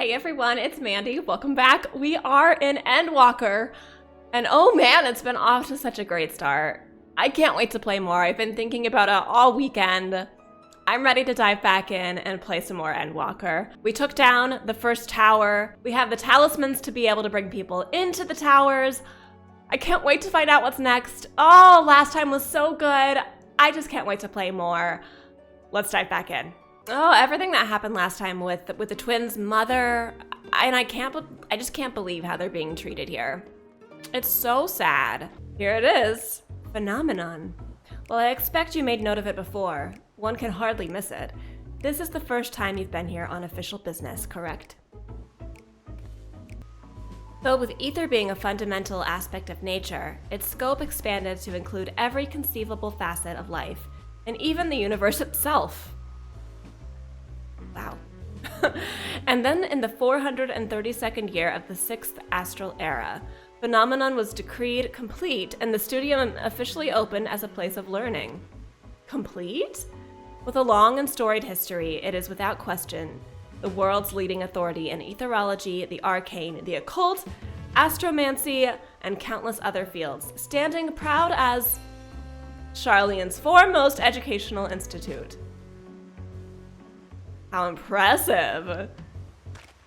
Hey everyone, it's Mandy. Welcome back. We are in Endwalker. And oh man, it's been off to such a great start. I can't wait to play more. I've been thinking about it all weekend. I'm ready to dive back in and play some more Endwalker. We took down the first tower. We have the talismans to be able to bring people into the towers. I can't wait to find out what's next. Oh, last time was so good. I just can't wait to play more. Let's dive back in. Oh, everything that happened last time with the twins' mother, and I just can't believe how they're being treated here. It's so sad. Here it is. Phenomenon. Well, I expect you made note of it before. One can hardly miss it. This is the first time you've been here on official business, correct? Though with ether being a fundamental aspect of nature, its scope expanded to include every conceivable facet of life, and even the universe itself. Wow. And then in the 432nd year of the 6th astral era, Phenomenon was decreed complete and the studium officially opened as a place of learning. Complete? With a long and storied history, it is without question the world's leading authority in etherology, the arcane, the occult, astromancy, and countless other fields, standing proud as Charlene's foremost educational institute. How impressive!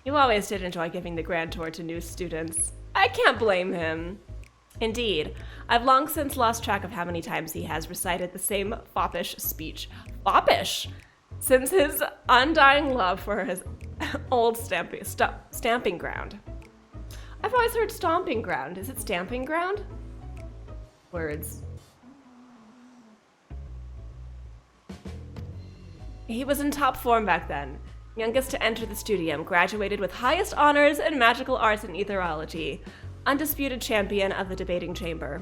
You always did enjoy giving the grand tour to new students. I can't blame him. Indeed, I've long since lost track of how many times he has recited the same foppish speech. Foppish! Since his undying love for his old stamping ground. I've always heard stomping ground. Is it stamping ground? Words. He was in top form back then, youngest to enter the studium, graduated with highest honors in magical arts and etherology, undisputed champion of the debating chamber.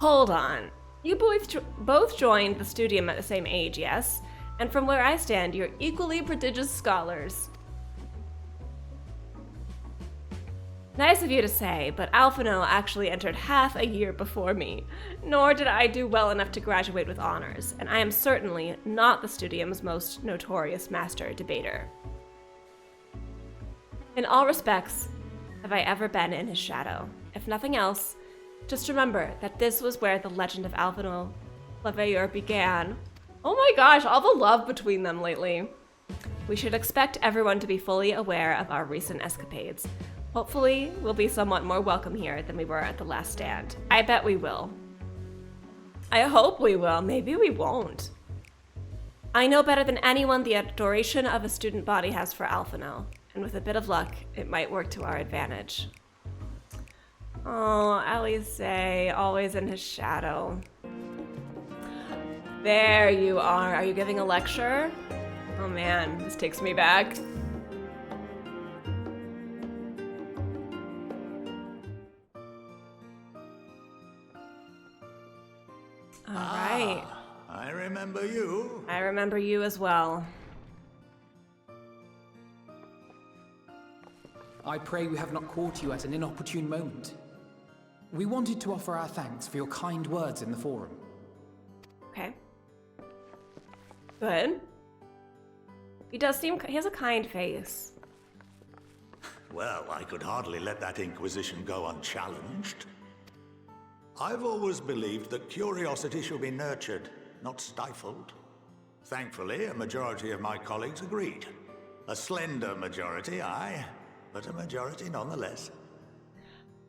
Hold on. You both joined the studium at the same age, yes? And from where I stand, you're equally prodigious scholars. Nice of you to say, but Alphino actually entered half a year before me, nor did I do well enough to graduate with honors, and I am certainly not the studium's most notorious master debater. In all respects, have I ever been in his shadow. If nothing else, just remember that this was where the legend of Alphino Leveilleur began. Oh my gosh, all the love between them lately. We should expect everyone to be fully aware of our recent escapades. Hopefully, we'll be somewhat more welcome here than we were at the last stand. I bet we will. I hope we will. Maybe we won't. I know better than anyone the adoration of a student body has for Alphino, and with a bit of luck, it might work to our advantage. Oh, Alice, always in his shadow. There you are. Are you giving a lecture? Oh man, this takes me back. All right. I remember you. I remember you as well. I pray we have not caught you at an inopportune moment. We wanted to offer our thanks for your kind words in the forum. Okay. Good. He has a kind face. Well, I could hardly let that inquisition go unchallenged. I've always believed that curiosity should be nurtured, not stifled. Thankfully, a majority of my colleagues agreed. A slender majority, aye, but a majority nonetheless.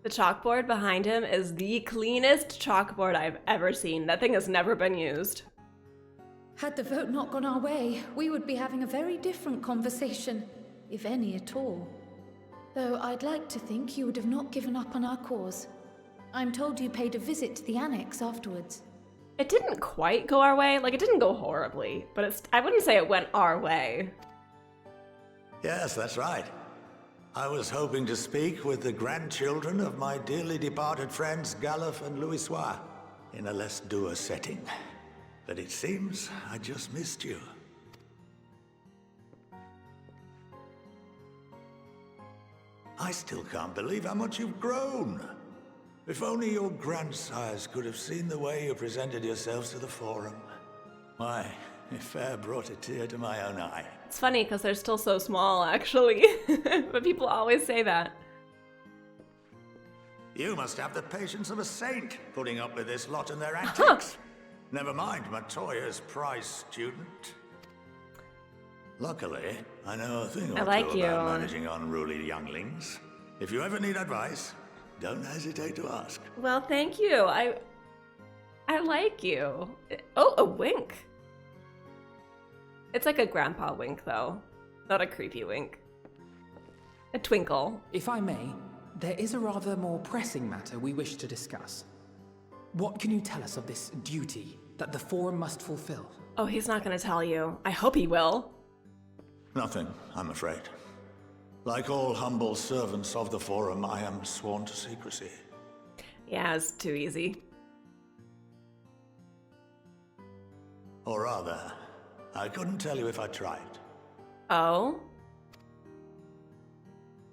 The chalkboard behind him is the cleanest chalkboard I've ever seen. That thing has never been used. Had the vote not gone our way, we would be having a very different conversation, if any at all. Though I'd like to think you would have not given up on our cause. I'm told you paid a visit to the annex afterwards. It didn't quite go our way. Like, it didn't go horribly, but I wouldn't say it went our way. Yes, that's right. I was hoping to speak with the grandchildren of my dearly departed friends Galef and Louisoix in a less dour setting. But it seems I just missed you. I still can't believe how much you've grown. If only your grandsires could have seen the way you presented yourselves to the forum. Why, it fair brought a tear to my own eye. It's funny because they're still so small, actually. But people always say that. You must have the patience of a saint, putting up with this lot and their antics. Never mind Matoya's prize student. Luckily, I know a thing or two about managing unruly younglings. If you ever need advice, don't hesitate to ask. Well, thank you. I like you. Oh, a wink. It's like a grandpa wink, though. Not a creepy wink. A twinkle. If I may, there is a rather more pressing matter we wish to discuss. What can you tell us of this duty that the Forum must fulfill? Oh, he's not going to tell you. I hope he will. Nothing, I'm afraid. Like all humble servants of the Forum, I am sworn to secrecy. Yeah, it's too easy. Or rather, I couldn't tell you if I tried. Oh?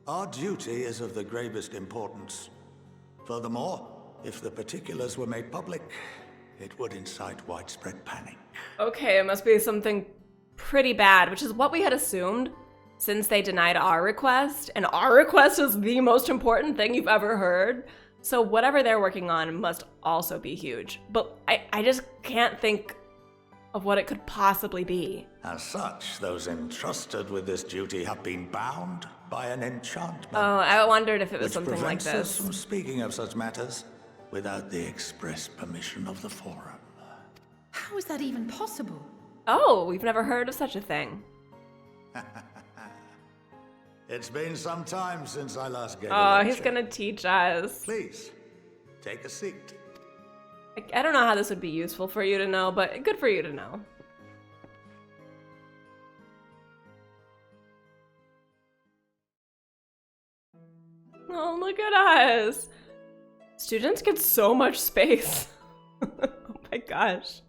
Our duty is of the gravest importance. Furthermore, if the particulars were made public, it would incite widespread panic. Okay, it must be something pretty bad, which is what we had assumed since they denied our request, and our request is the most important thing you've ever heard. So whatever they're working on must also be huge. But I just can't think of what it could possibly be. As such, those entrusted with this duty have been bound by an enchantment. Oh, I wondered if it was which something like prevents us this. from speaking of such matters without the express permission of the Forum. How is that even possible? Oh, we've never heard of such a thing. It's been some time since I last gave a Oh, lecture. he's gonna teach us. Please, take a seat. I don't know how this would be useful for you to know, but good for you to know. Oh, look at us. Students get so much space. Oh my gosh.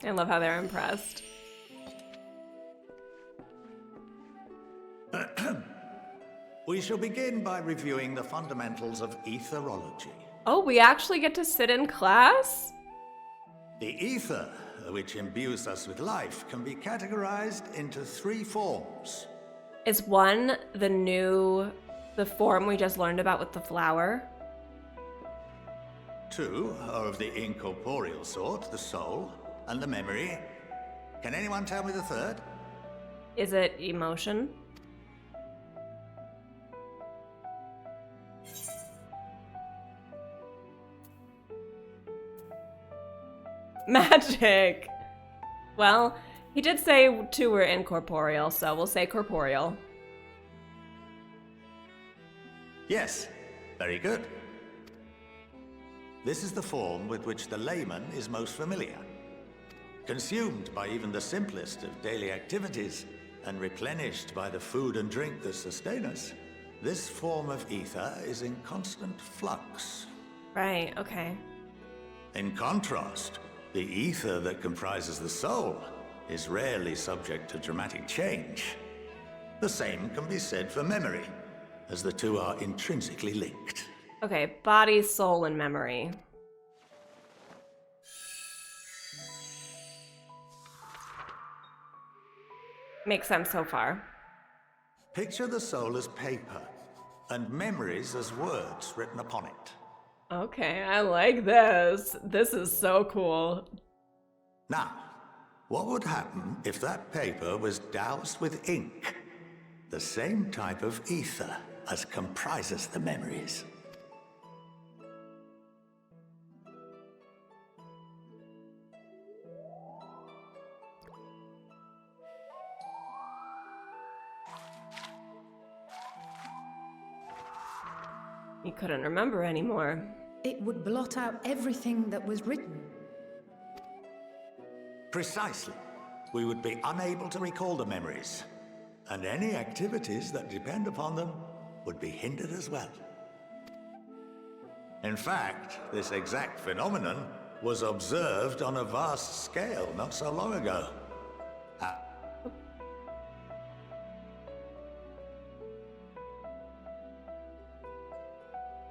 I love how they're impressed. We shall begin by reviewing the fundamentals of etherology. Oh, we actually get to sit in class? The ether, which imbues us with life, can be categorized into 3 forms. Is one the form we just learned about with the flower? 2 are of the incorporeal sort, the soul, and the memory. Can anyone tell me the 3rd? Is it emotion? Magic! Well, he did say 2 were incorporeal, so we'll say corporeal. Yes, very good. This is the form with which the layman is most familiar. Consumed by even the simplest of daily activities, and replenished by the food and drink that sustain us, this form of ether is in constant flux. Right, okay. In contrast, the ether that comprises the soul is rarely subject to dramatic change. The same can be said for memory, as the 2 are intrinsically linked. Okay, body, soul, and memory. Makes sense so far. Picture the soul as paper, and memories as words written upon it. Okay, I like this. This is so cool. Now, what would happen if that paper was doused with ink? The same type of ether as comprises the memories. You couldn't remember anymore. It would blot out everything that was written. Precisely. We would be unable to recall the memories, and any activities that depend upon them would be hindered as well. In fact, this exact phenomenon was observed on a vast scale not so long ago.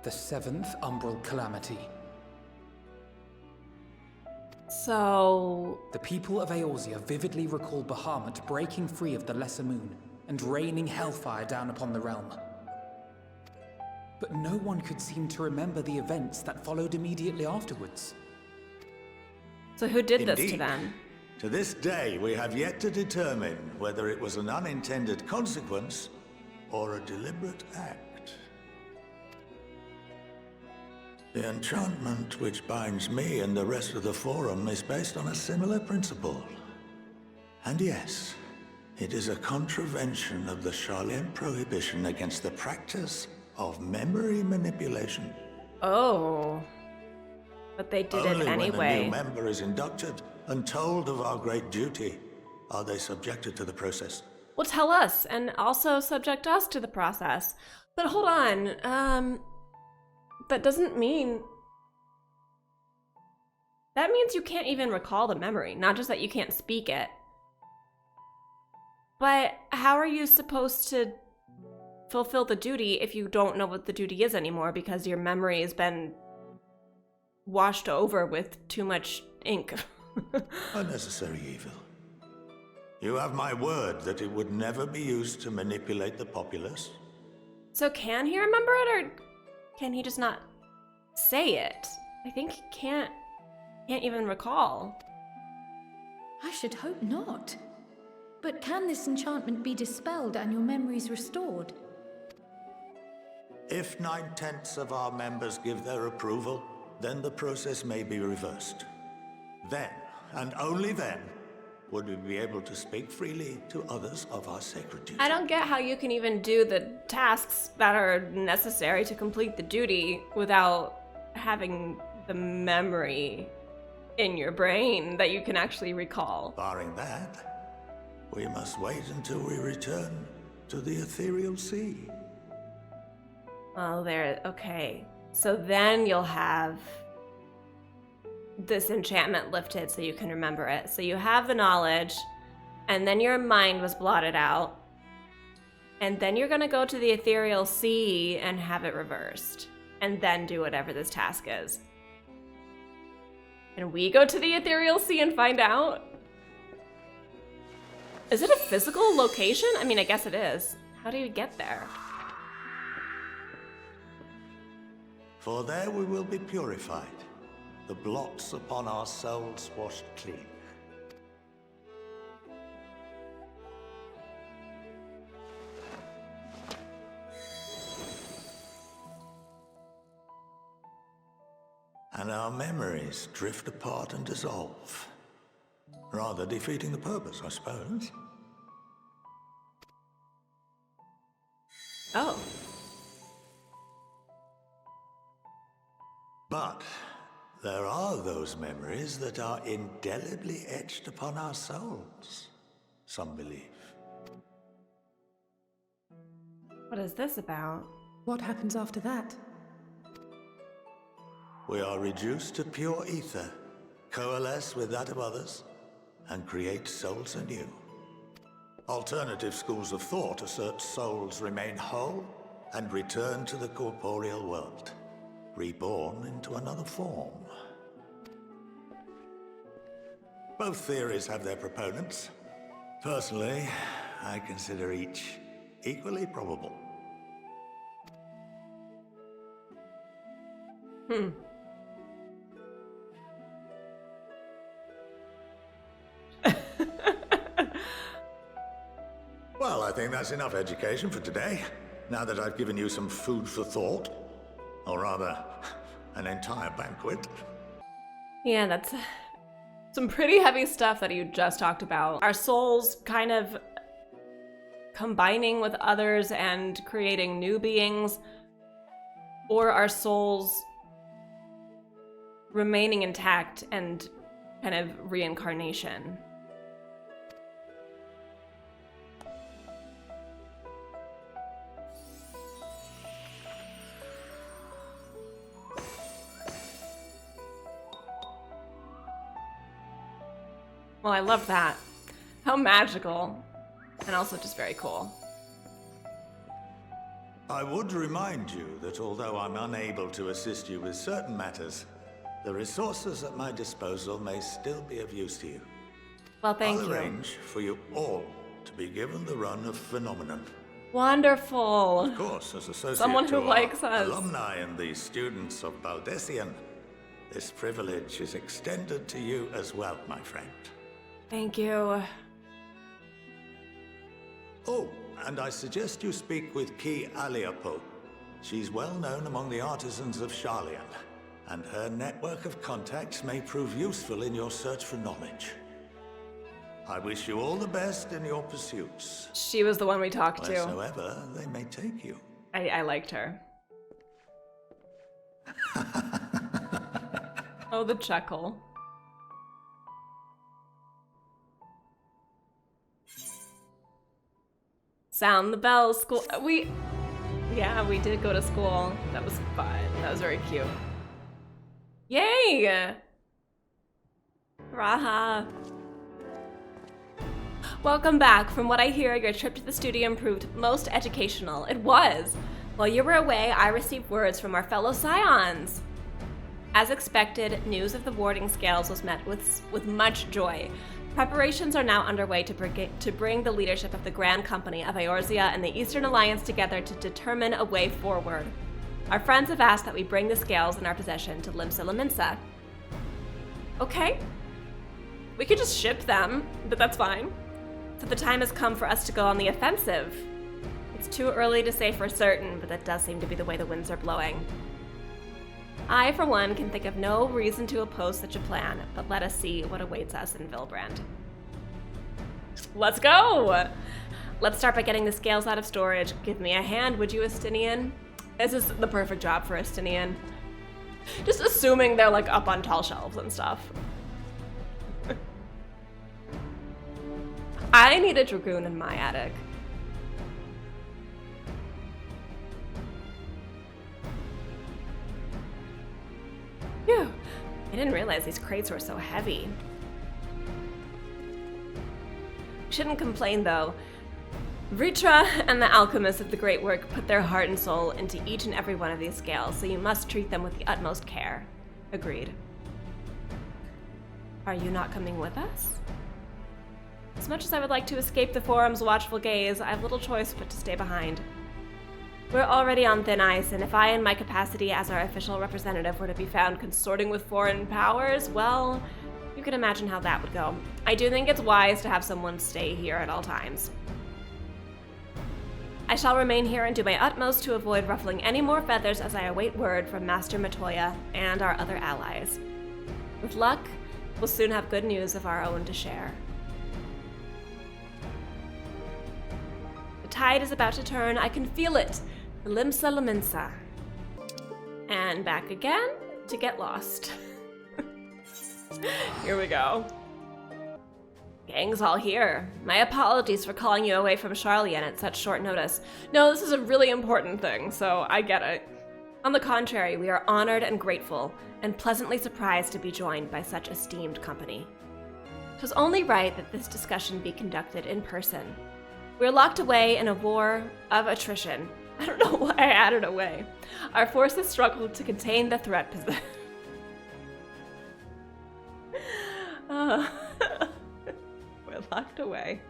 The 7th Umbral Calamity. So... The people of Eorzea vividly recall Bahamut breaking free of the Lesser Moon and raining hellfire down upon the realm. But no one could seem to remember the events that followed immediately afterwards. So who did this to Indeed. them? To this day, we have yet to determine whether it was an unintended consequence or a deliberate act. The enchantment which binds me and the rest of the Forum is based on a similar principle. And yes, it is a contravention of the Sharlayan prohibition against the practice of memory manipulation. Oh. But they did Only it when a anyway. new member is inducted and told of our great duty are they subjected to the process. Well, tell us, and also subject us to the process. But hold on, that doesn't mean... That means you can't even recall the memory, not just that you can't speak it. But how are you supposed to fulfill the duty if you don't know what the duty is anymore because your memory has been washed over with too much ink? Unnecessary evil. You have my word that it would never be used to manipulate the populace. So can he remember it, or can he just not say it? I think he can't even recall. I should hope not. But can this enchantment be dispelled and your memories restored? If 9/10 of our members give their approval, then the process may be reversed. Then, and only then, would we be able to speak freely to others of our sacred duty. I don't get how you can even do the tasks that are necessary to complete the duty without having the memory in your brain that you can actually recall. Barring that, we must wait until we return to the ethereal sea. Oh, there, okay. So then you'll have this enchantment lifted so you can remember it. So you have the knowledge, and then your mind was blotted out, and then you're gonna go to the ethereal sea and have it reversed, and then do whatever this task is. And we go to the ethereal sea and find out? Is it a physical location? I mean, I guess it is. How do you get there? For there we will be purified, the blots upon our souls washed clean. And our memories drift apart and dissolve, rather defeating the purpose, I suppose. Oh. But there are those memories that are indelibly etched upon our souls, some believe. What is this about? What happens after that? We are reduced to pure ether, coalesce with that of others, and create souls anew. Alternative schools of thought assert souls remain whole and return to the corporeal world, reborn into another form. Both theories have their proponents. Personally, I consider each equally probable. Well, I think that's enough education for today, now that I've given you some food for thought. Or rather, an entire banquet. Yeah, that's some pretty heavy stuff that you just talked about. Our souls kind of combining with others and creating new beings, or our souls remaining intact and kind of reincarnation. Well, I love that. How magical. And also just very cool. I would remind you that although I'm unable to assist you with certain matters, the resources at my disposal may still be of use to you. Well, thank I'll you. arrange for you all to be given the run of Phenomenon. Wonderful. Of course, as associate Someone who to our likes us. alumni and the students of Baldessian, this privilege is extended to you as well, my friend. Thank you. Oh, and I suggest you speak with Ki Aliapo. She's well known among the artisans of Sharlayan, and her network of contacts may prove useful in your search for knowledge. I wish you all the best in your pursuits, She was the one we talked to. wheresoever they may take you. I liked her. Oh, the chuckle. Sound the bell, school. Yeah, we did go to school. That was fun. That was very cute. Yay! Raha. Welcome back. From what I hear, your trip to the studio proved most educational. It was. While you were away, I received words from our fellow scions. As expected, news of the warding scales was met with much joy. Preparations are now underway to bring the leadership of the Grand Company of Eorzea and the Eastern Alliance together to determine a way forward. Our friends have asked that we bring the scales in our possession to Limsa Lominsa. Okay. We could just ship them, but that's fine. So the time has come for us to go on the offensive. It's too early to say for certain, but that does seem to be the way the winds are blowing. I, for one, can think of no reason to oppose such a plan, but let us see what awaits us in Vilbrand. Let's go! Let's start by getting the scales out of storage. Give me a hand, would you, Estinian? This is the perfect job for Estinian. Just assuming they're like up on tall shelves and stuff. I need a dragoon in my attic. Phew. I didn't realize these crates were so heavy. Shouldn't complain though. Vritra and the alchemists of the great work put their heart and soul into each and every one of these scales, so you must treat them with the utmost care. Agreed. Are you not coming with us? As much as I would like to escape the forum's watchful gaze, I have little choice but to stay behind. We're already on thin ice, and if I, in my capacity as our official representative, were to be found consorting with foreign powers, well, you can imagine how that would go. I do think it's wise to have someone stay here at all times. I shall remain here and do my utmost to avoid ruffling any more feathers as I await word from Master Matoya and our other allies. With luck, we'll soon have good news of our own to share. The tide is about to turn. I can feel it. The Limsa Lominsa. And back again to get lost. Here we go. Gang's all here. My apologies for calling you away from Sharlayan at such short notice. No, this is a really important thing, so I get it. On the contrary, we are honored and grateful, and pleasantly surprised to be joined by such esteemed company. It was only right that this discussion be conducted in person. We are locked away in a war of attrition. I don't know why I added away. Our forces struggled to contain the threat. We're locked away.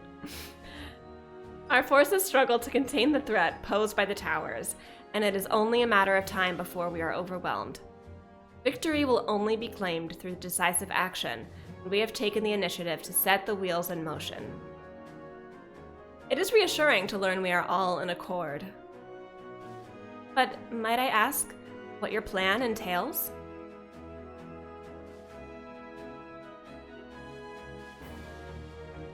Our forces struggle to contain the threat posed by the towers, and it is only a matter of time before we are overwhelmed. Victory will only be claimed through decisive action, and we have taken the initiative to set the wheels in motion. It is reassuring to learn we are all in accord. But might I ask what your plan entails?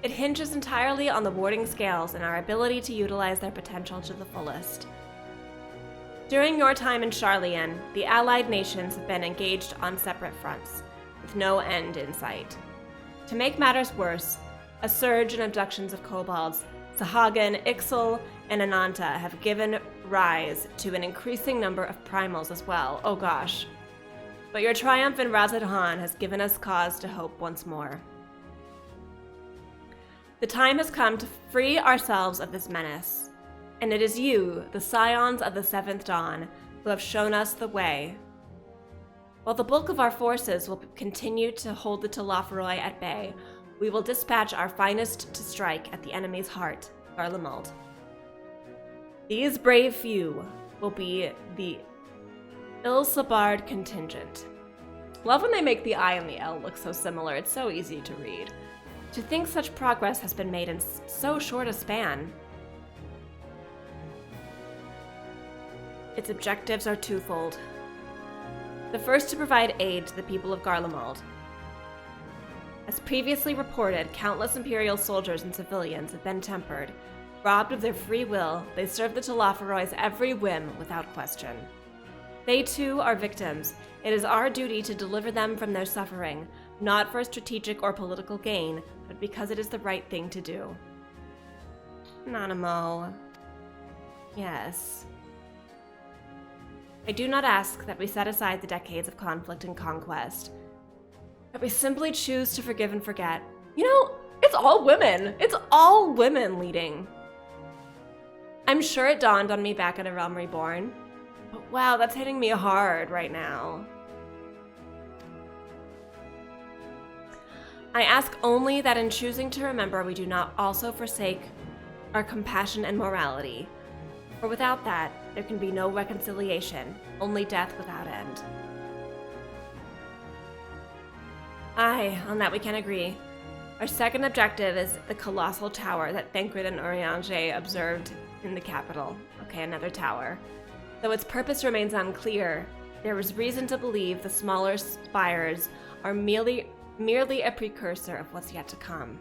It hinges entirely on the warding scales and our ability to utilize their potential to the fullest. During your time in Sharlayan, the allied nations have been engaged on separate fronts, with no end in sight. To make matters worse, a surge in abductions of kobolds, Sahagin, Ixal, and Ananta have given rise to an increasing number of primals as well. Oh gosh. But your triumph in Razadhan has given us cause to hope once more. The time has come to free ourselves of this menace, And it is you, the scions of the Seventh Dawn, who have shown us the way. While the bulk of our forces will continue to hold the Telophoroi at bay, we will dispatch our finest to strike at the enemy's heart, Garlemald. These brave few will be the Ilsabard contingent. Love when they make the I and the L look so similar. It's so easy to read. To think such progress has been made in so short a span. Its objectives are twofold. The first, to provide aid to the people of Garlemald. As previously reported, countless Imperial soldiers and civilians have been tempered. Robbed of their free will, they serve the Telophoroi's every whim without question. They too are victims. It is our duty to deliver them from their suffering, not for strategic or political gain, but because it is the right thing to do. Nanamo. Yes. I do not ask that we set aside the decades of conflict and conquest, that we simply choose to forgive and forget. You know, it's all women. It's all women leading. I'm sure it dawned on me back in A Realm Reborn, but wow, that's hitting me hard right now. I ask only that in choosing to remember, we do not also forsake our compassion and morality, for without that, there can be no reconciliation, only death without end. Aye, on that we can agree. Our second objective is the colossal tower that Thancred and Urianger observed in the capital. Okay, another tower. Though its purpose remains unclear, there is reason to believe the smaller spires are merely a precursor of what's yet to come.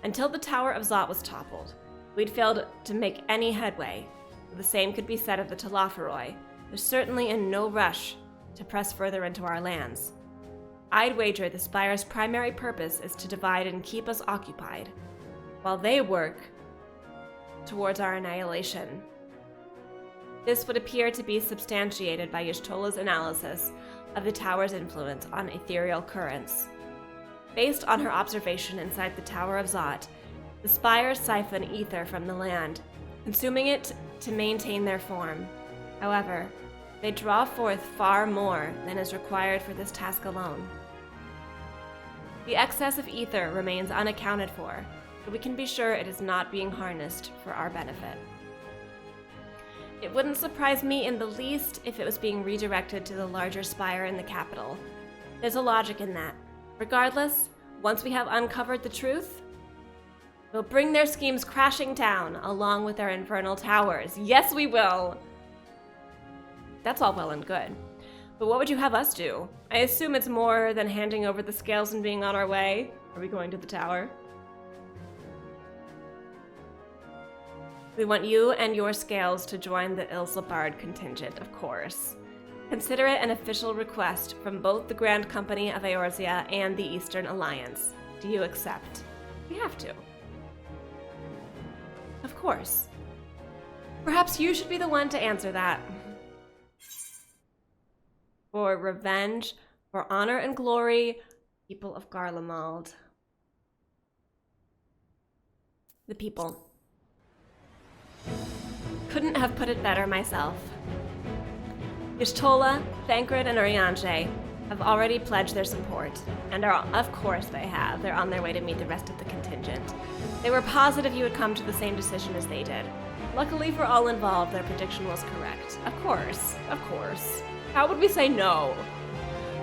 Until the Tower of Zot was toppled, we'd failed to make any headway. The same could be said of the Telophoroi. They're certainly in no rush to press further into our lands. I'd wager the Spire's primary purpose is to divide and keep us occupied, while they work towards our annihilation. This would appear to be substantiated by Y'shtola's analysis of the tower's influence on ethereal currents. Based on her observation inside the Tower of Zot, the Spires siphon ether from the land, consuming it to maintain their form. However, they draw forth far more than is required for this task alone. The excess of ether remains unaccounted for, but we can be sure it is not being harnessed for our benefit. It wouldn't surprise me in the least if it was being redirected to the larger spire in the capital. There's a logic in that. Regardless, once we have uncovered the truth, we'll bring their schemes crashing down along with their infernal towers. Yes, we will! That's all well and good. But what would you have us do? I assume it's more than handing over the scales and being on our way. Are we going to the tower? We want you and your scales to join the Ilsabard contingent, of course. Consider it an official request from both the Grand Company of Eorzea and the Eastern Alliance. Do you accept? We have to. Of course. Perhaps you should be the one to answer that. For revenge, for honor and glory, people of Garlemald. The people. Couldn't have put it better myself. Y'shtola, Thancred, and Urianger have already pledged their support, and are, of course they have. They're on their way to meet the rest of the contingent. They were positive you would come to the same decision as they did. Luckily for all involved, their prediction was correct. Of course, of course. How would we say no?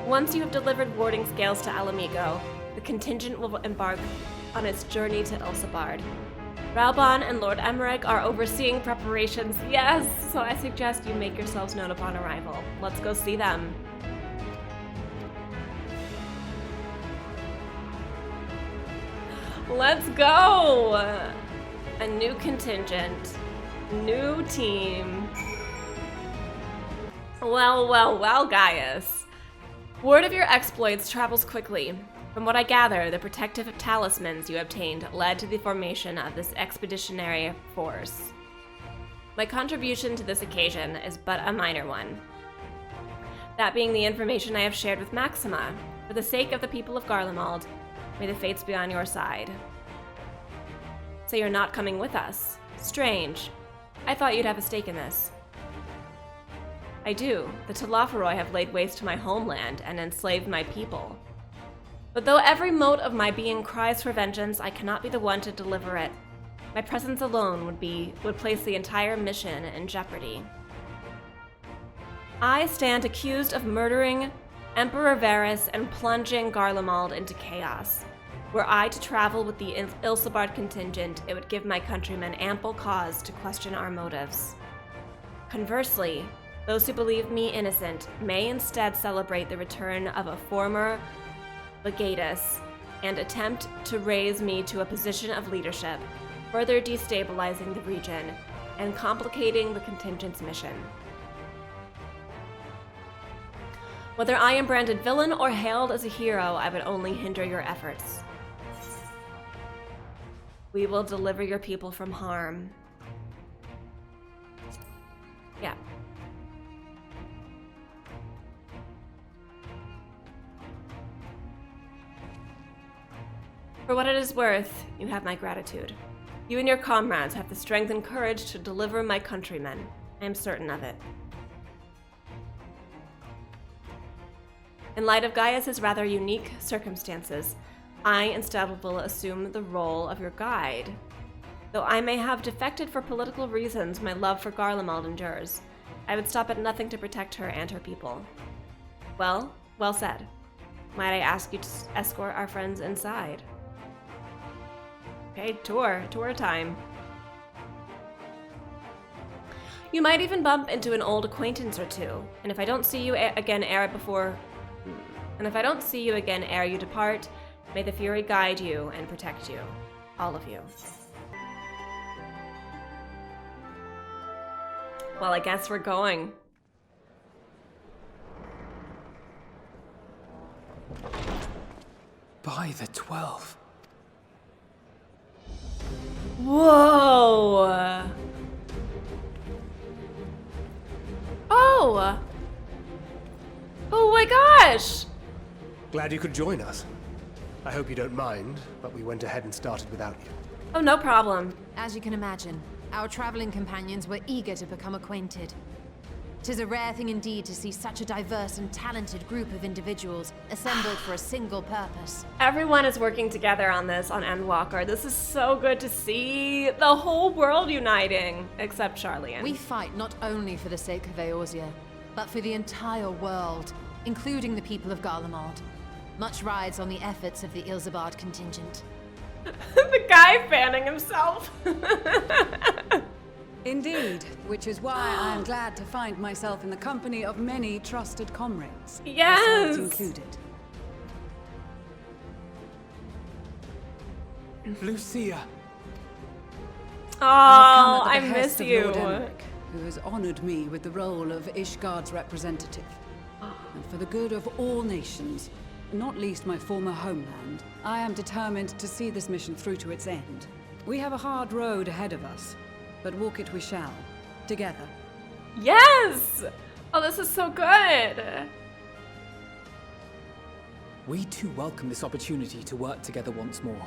Once you have delivered warding scales to Alamigo, the contingent will embark on its journey to Ilsabard. Raubon and Lord Emmerich are overseeing preparations. Yes, so I suggest you make yourselves known upon arrival. Let's go see them. Let's go! A new contingent. New team. Well, Gaius. Word of your exploits travels quickly. From what I gather, the protective talismans you obtained led to the formation of this expeditionary force. My contribution to this occasion is but a minor one. That being the information I have shared with Maxima. For the sake of the people of Garlemald, may the fates be on your side. So you're not coming with us. Strange. I thought you'd have a stake in this. I do. The Talaferoi have laid waste to my homeland and enslaved my people. But though every mote of my being cries for vengeance, I cannot be the one to deliver it. My presence alone would place the entire mission in jeopardy. I stand accused of murdering Emperor Varys and plunging Garlemald into chaos. Were I to travel with the Ilsabard contingent, it would give my countrymen ample cause to question our motives. Conversely, those who believe me innocent may instead celebrate the return of a former legatus and attempt to raise me to a position of leadership, further destabilizing the region and complicating the contingent's mission. Whether I am branded villain or hailed as a hero, I would only hinder your efforts. We will deliver your people from harm. Yeah. For what it is worth, you have my gratitude. You and your comrades have the strength and courage to deliver my countrymen. I am certain of it. In light of Gaius's rather unique circumstances, I instead will assume the role of your guide. Though I may have defected for political reasons, my love for Garlemald endures. I would stop at nothing to protect her and her people. Well said. Might I ask you to escort our friends inside? Okay, tour time. You might even bump into an old acquaintance or two, and if I don't see you again ere you depart, may the Fury guide you and protect you. All of you. Well, I guess we're going. By the 12. Whoa! Oh! Oh my gosh! Glad you could join us. I hope you don't mind, but we went ahead and started without you. Oh, no problem. As you can imagine, our traveling companions were eager to become acquainted. 'Tis a rare thing indeed to see such a diverse and talented group of individuals assembled for a single purpose. Everyone is working together on this on Endwalker. This is so good to see the whole world uniting, except Charlian. We fight not only for the sake of Eorzea, but for the entire world, including the people of Garlemald. Much rides on the efforts of the Ilsabard contingent. The guy fanning himself. Indeed, which is why I am glad to find myself in the company of many trusted comrades. Yes! Yourselves included. Lucia. Oh, I I've come at the miss behest of you. Lord Emmerich, who has honored me with the role of Ishgard's representative. And for the good of all nations, not least my former homeland, I am determined to see this mission through to its end. We have a hard road ahead of us, but walk it we shall, together. Yes! Oh, this is so good. We too welcome this opportunity to work together once more.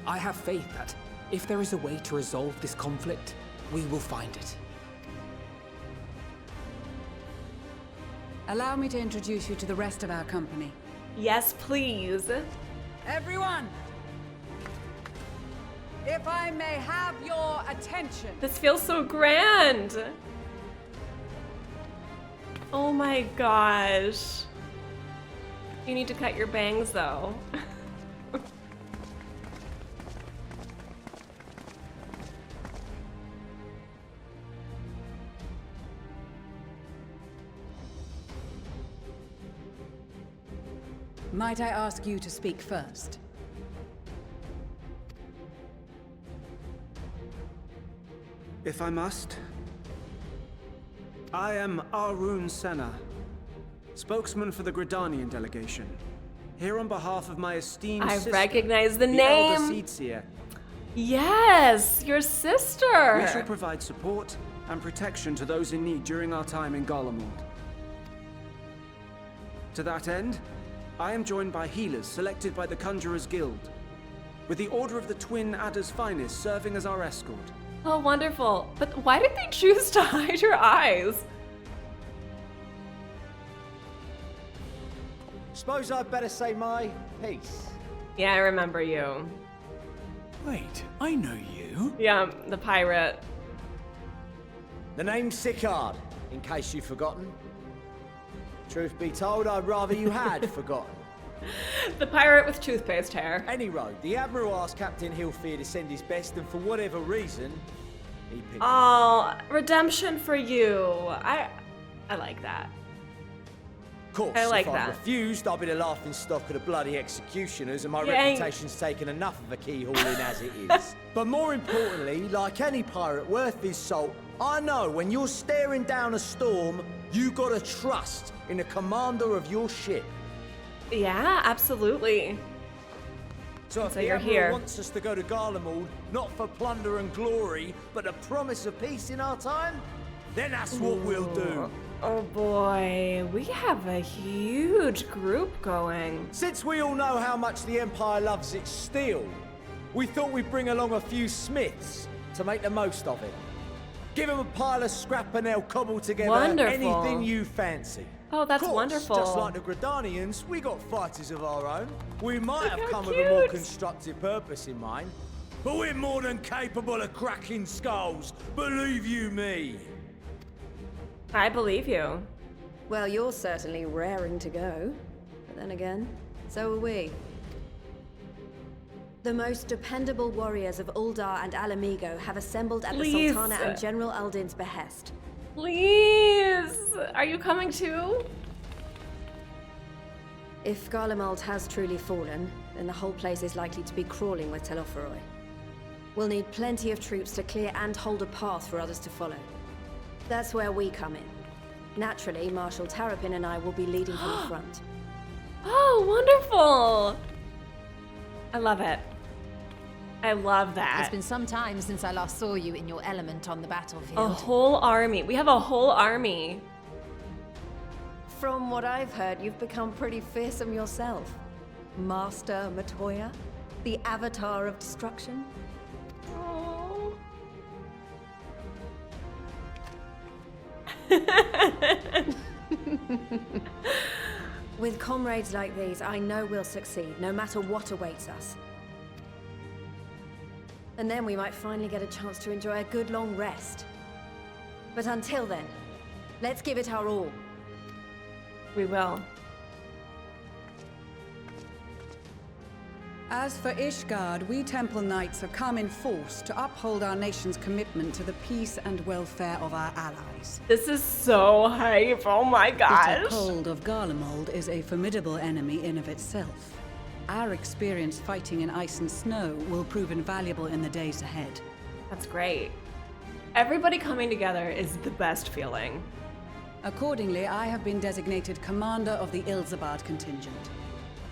I have faith that, if there is a way to resolve this conflict, we will find it. Allow me to introduce you to the rest of our company. Yes, please. Everyone! If I may have your attention. This feels so grand. Oh my gosh. You need to cut your bangs though. Might I ask you to speak first? If I must. I am Arun Senna, spokesman for the Gridanian delegation. Here on behalf of my esteemed I sister, recognize the Elder name. Seedseer. Yes, your sister. We shall provide support and protection to those in need during our time in Garlemald. To that end, I am joined by healers selected by the Conjurers Guild, with the Order of the Twin Adder's Finest serving as our escort. Oh, wonderful. But why did they choose to hide your eyes? Suppose I'd better say my piece. Yeah, I remember you. Wait, I know you. Yeah, the pirate. The name's Thancred, in case you've forgotten. Truth be told, I'd rather you had forgotten. The pirate with toothpaste hair. Any road, the Admiral asked Captain Hilfear to send his best, and for whatever reason, he picked Oh, redemption for you. I like that. Of course, I like if that. I refused, I'll be the laughing stock of the bloody executioners, and my You ain't- reputation's taken enough of a keyhole in as it is. But more importantly, like any pirate worth his salt, I know when you're staring down a storm, you gotta trust in the commander of your ship. Yeah, absolutely. So if So the you're Admiral here. wants us to go to Garlemald, not for plunder and glory, but the promise of peace in our time, then that's what we'll do. Oh boy, we have a huge group going. Since we all know how much the Empire loves its steel, we thought we'd bring along a few smiths to make the most of it. Give them a pile of scrap and they'll cobble together Wonderful. anything you fancy. Oh, that's Of course, wonderful. Just like the Gridanians, we got fighters of our own. We might Look have how come with a more cute. constructive purpose in mind, but we're more than capable of cracking skulls, believe you me. I believe you. Well, you're certainly raring to go. But then again, so are we. The most dependable warriors of Uldar and Alamigo have assembled at Please. the Sultana and General Aldin's behest. Please! Are you coming too? If Garlemald has truly fallen, then the whole place is likely to be crawling with Telophoroi. We'll need plenty of troops to clear and hold a path for others to follow. That's where we come in. Naturally, Marshal Terrapin and I will be leading from the front. Oh, wonderful! I love it. I love that. It's been some time since I last saw you in your element on the battlefield. A whole army. We have a whole army. From what I've heard, you've become pretty fearsome yourself. Master Matoya, the avatar of destruction. Oh. With comrades like these, I know we'll succeed, no matter what awaits us. And then we might finally get a chance to enjoy a good long rest. But until then, let's give it our all. We will. As for Ishgard, we Temple Knights have come in force to uphold our nation's commitment to the peace and welfare of our allies. This is so hype. Oh my The gosh. cold of Garlemald is a formidable enemy in of itself. Our experience fighting in ice and snow will prove invaluable in the days ahead. That's great. Everybody coming together is the best feeling. Accordingly, I have been designated commander of the Ilzabad contingent.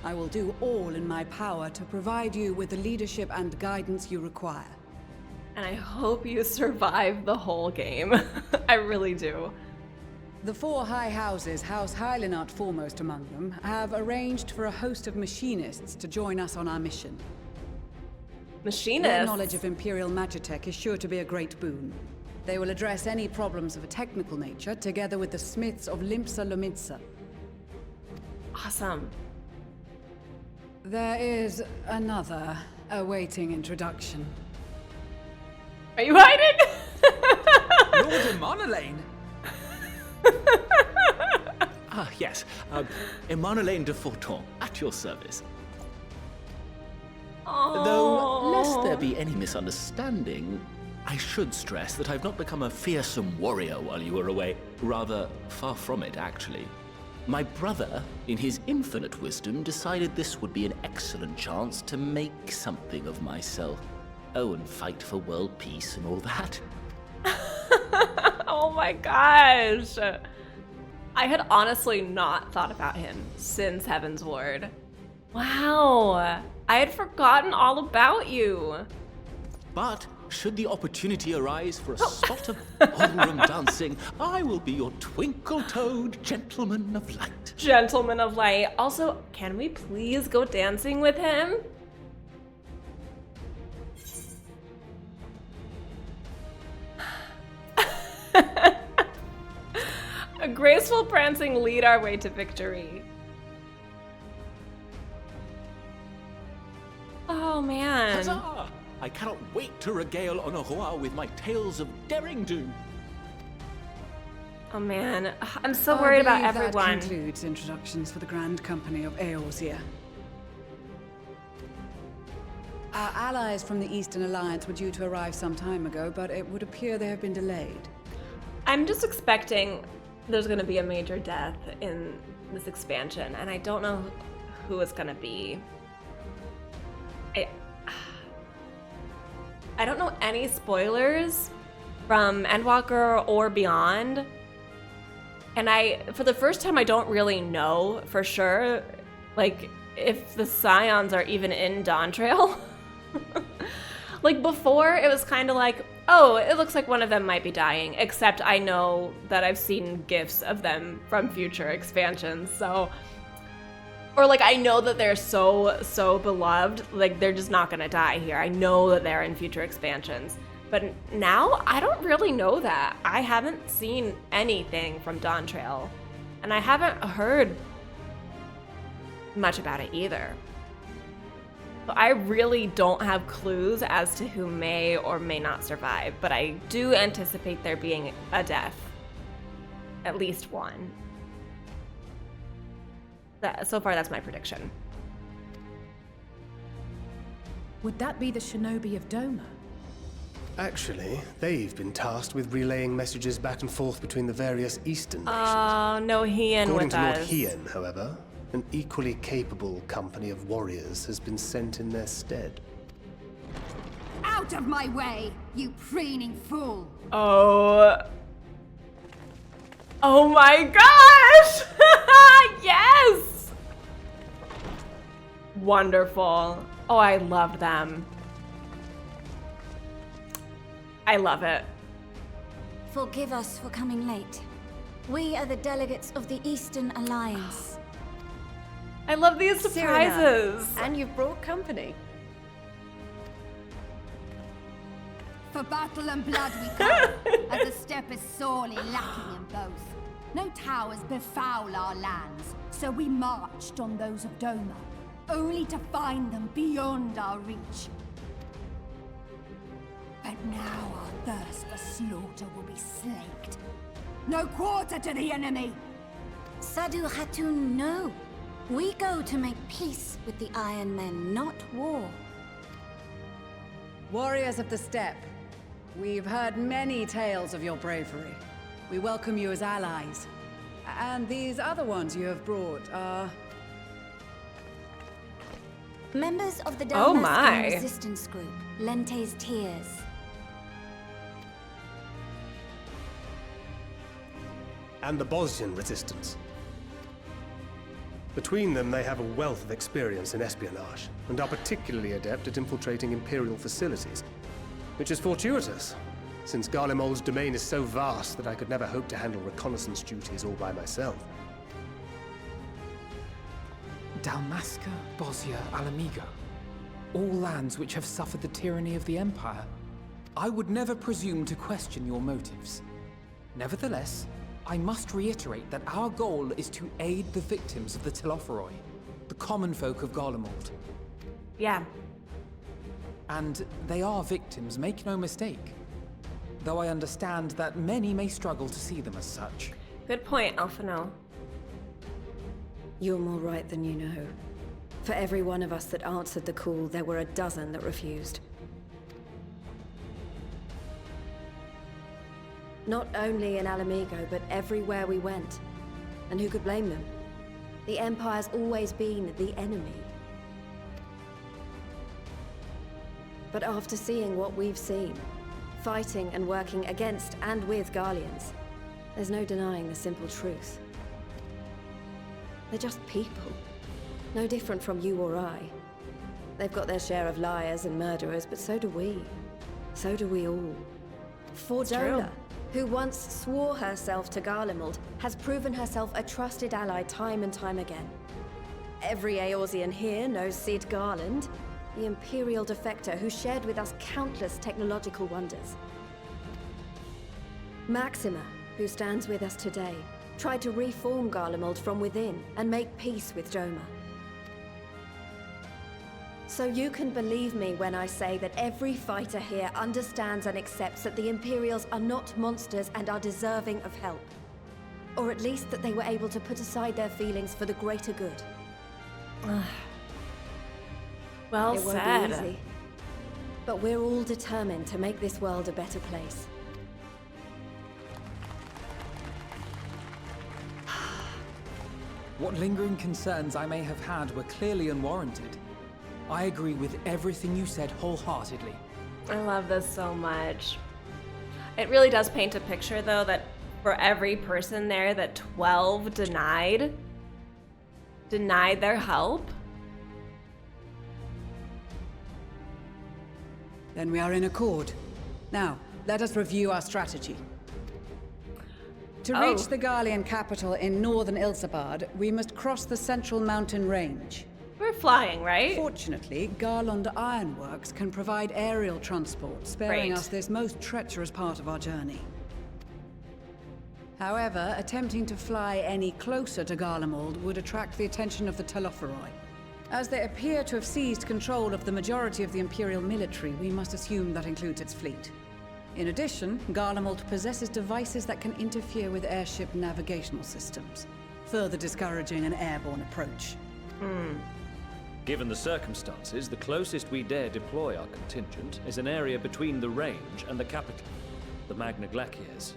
I will do all in my power to provide you with the leadership and guidance you require. And I hope you survive the whole game. I really do. The four high houses, House Hylinart foremost among them, have arranged for a host of machinists to join us on our mission. Machinists? Their knowledge of Imperial Magitech is sure to be a great boon. They will address any problems of a technical nature, together with the smiths of Limpsa Lomitsa. Awesome. There is another awaiting introduction. Are you hiding? Lord Emanolane! Ah, yes. Emanolane de Forton, at your service. Though, lest there be any misunderstanding, I should stress that I've not become a fearsome warrior while you were away. Rather, far from it, actually. My brother, in his infinite wisdom, decided this would be an excellent chance to make something of myself. Oh, and fight for world peace and all that. Oh my gosh. I had honestly not thought about him since Heaven's Ward. Wow. I had forgotten all about you. But should the opportunity arise for a spot of ballroom dancing, I will be your twinkle-toed gentleman of light. Gentleman of Light. Also, can we please go dancing with him? graceful prancing lead our way to victory. Oh, man. Huzzah! I cannot wait to regale Honohua with my tales of daring do. Oh, man. I'm so worried about That everyone. concludes introductions for the Grand Company of Eorzea. Our allies from the Eastern Alliance were due to arrive some time ago, but it would appear they have been delayed. I'm just expecting there's going to be a major death in this expansion, and I don't know who it's going to be. I don't know any spoilers from Endwalker or beyond, and for the first time, I don't really know for sure, like, if the Scions are even in Dawntrail. Like, before, it was kind of like, oh, it looks like one of them might be dying, except I know that I've seen gifs of them from future expansions, so... Or, like, I know that they're so beloved, like, they're just not gonna die here. I know that they're in future expansions. But now, I don't really know that. I haven't seen anything from Dawntrail, and I haven't heard much about it either. But I really don't have clues as to who may or may not survive, but I do anticipate there being a death. At least one. So far, that's my prediction. Would that be the shinobi of Doma? Actually, they've been tasked with relaying messages back and forth between the various eastern nations. Oh, no Hien According with to Lord us. Hien, however, an equally capable company of warriors has been sent in their stead. Out of my way, you preening fool! Oh. Oh my gosh! Yes! Wonderful. Oh, I loved them. I love it. Forgive us for coming late. We are the delegates of the Eastern Alliance. I love these surprises. And you've brought company. For battle and blood we come, as the steppe is sorely lacking in both. No towers befoul our lands, so we marched on those of Doma, only to find them beyond our reach. But now our thirst for slaughter will be slaked. No quarter to the enemy! Sadu Hatun, no. We go to make peace with the Iron Men, not war. Warriors of the Steppe, we've heard many tales of your bravery. We welcome you as allies. And these other ones you have brought are... Members of the Oh Dalmascan my. resistance group, Lente's Tears. And the Bosnian resistance. Between them, they have a wealth of experience in espionage, and are particularly adept at infiltrating Imperial facilities. Which is fortuitous, since Garlemald's domain is so vast that I could never hope to handle reconnaissance duties all by myself. Dalmasca, Bosnia, Alamiga. All lands which have suffered the tyranny of the Empire. I would never presume to question your motives. Nevertheless, I must reiterate that our goal is to aid the victims of the Telophoroi, the common folk of Garlemald. Yeah. And they are victims, make no mistake. Though I understand that many may struggle to see them as such. Good point, Alphino. You're more right than you know. For every one of us that answered the call, there were a dozen that refused. Not only in Alamigo, but everywhere we went. And who could blame them? The Empire's always been the enemy. But after seeing what we've seen, fighting and working against and with Garleans, there's no denying the simple truth. They're just people. No different from you or I. They've got their share of liars and murderers, but so do we. So do we all. Fordola, who once swore herself to Garlemald, has proven herself a trusted ally time and time again. Every Eorzean here knows Cid Garland, the Imperial defector who shared with us countless technological wonders. Maxima, who stands with us today, tried to reform Garlemald from within and make peace with Doma. So you can believe me when I say that every fighter here understands and accepts that the Imperials are not monsters and are deserving of help. Or at least that they were able to put aside their feelings for the greater good. Well it won't said. be easy, but we're all determined to make this world a better place. What lingering concerns I may have had were clearly unwarranted. I agree with everything you said wholeheartedly. I love this so much. It really does paint a picture, though, that for every person there that 12 denied their help. Then we are in accord. Now, let us review our strategy. To reach the Garlean capital in northern Ilsabard, we must cross the central mountain range. We're flying, right? Fortunately, Garlemald Ironworks can provide aerial transport, sparing us this most treacherous part of our journey. However, attempting to fly any closer to Garlemald would attract the attention of the Telopheroi. As they appear to have seized control of the majority of the Imperial military, we must assume that includes its fleet. In addition, Garlemald possesses devices that can interfere with airship navigational systems, further discouraging an airborne approach. Given the circumstances, the closest we dare deploy our contingent is an area between the range and the capital, the Magna Glaciers.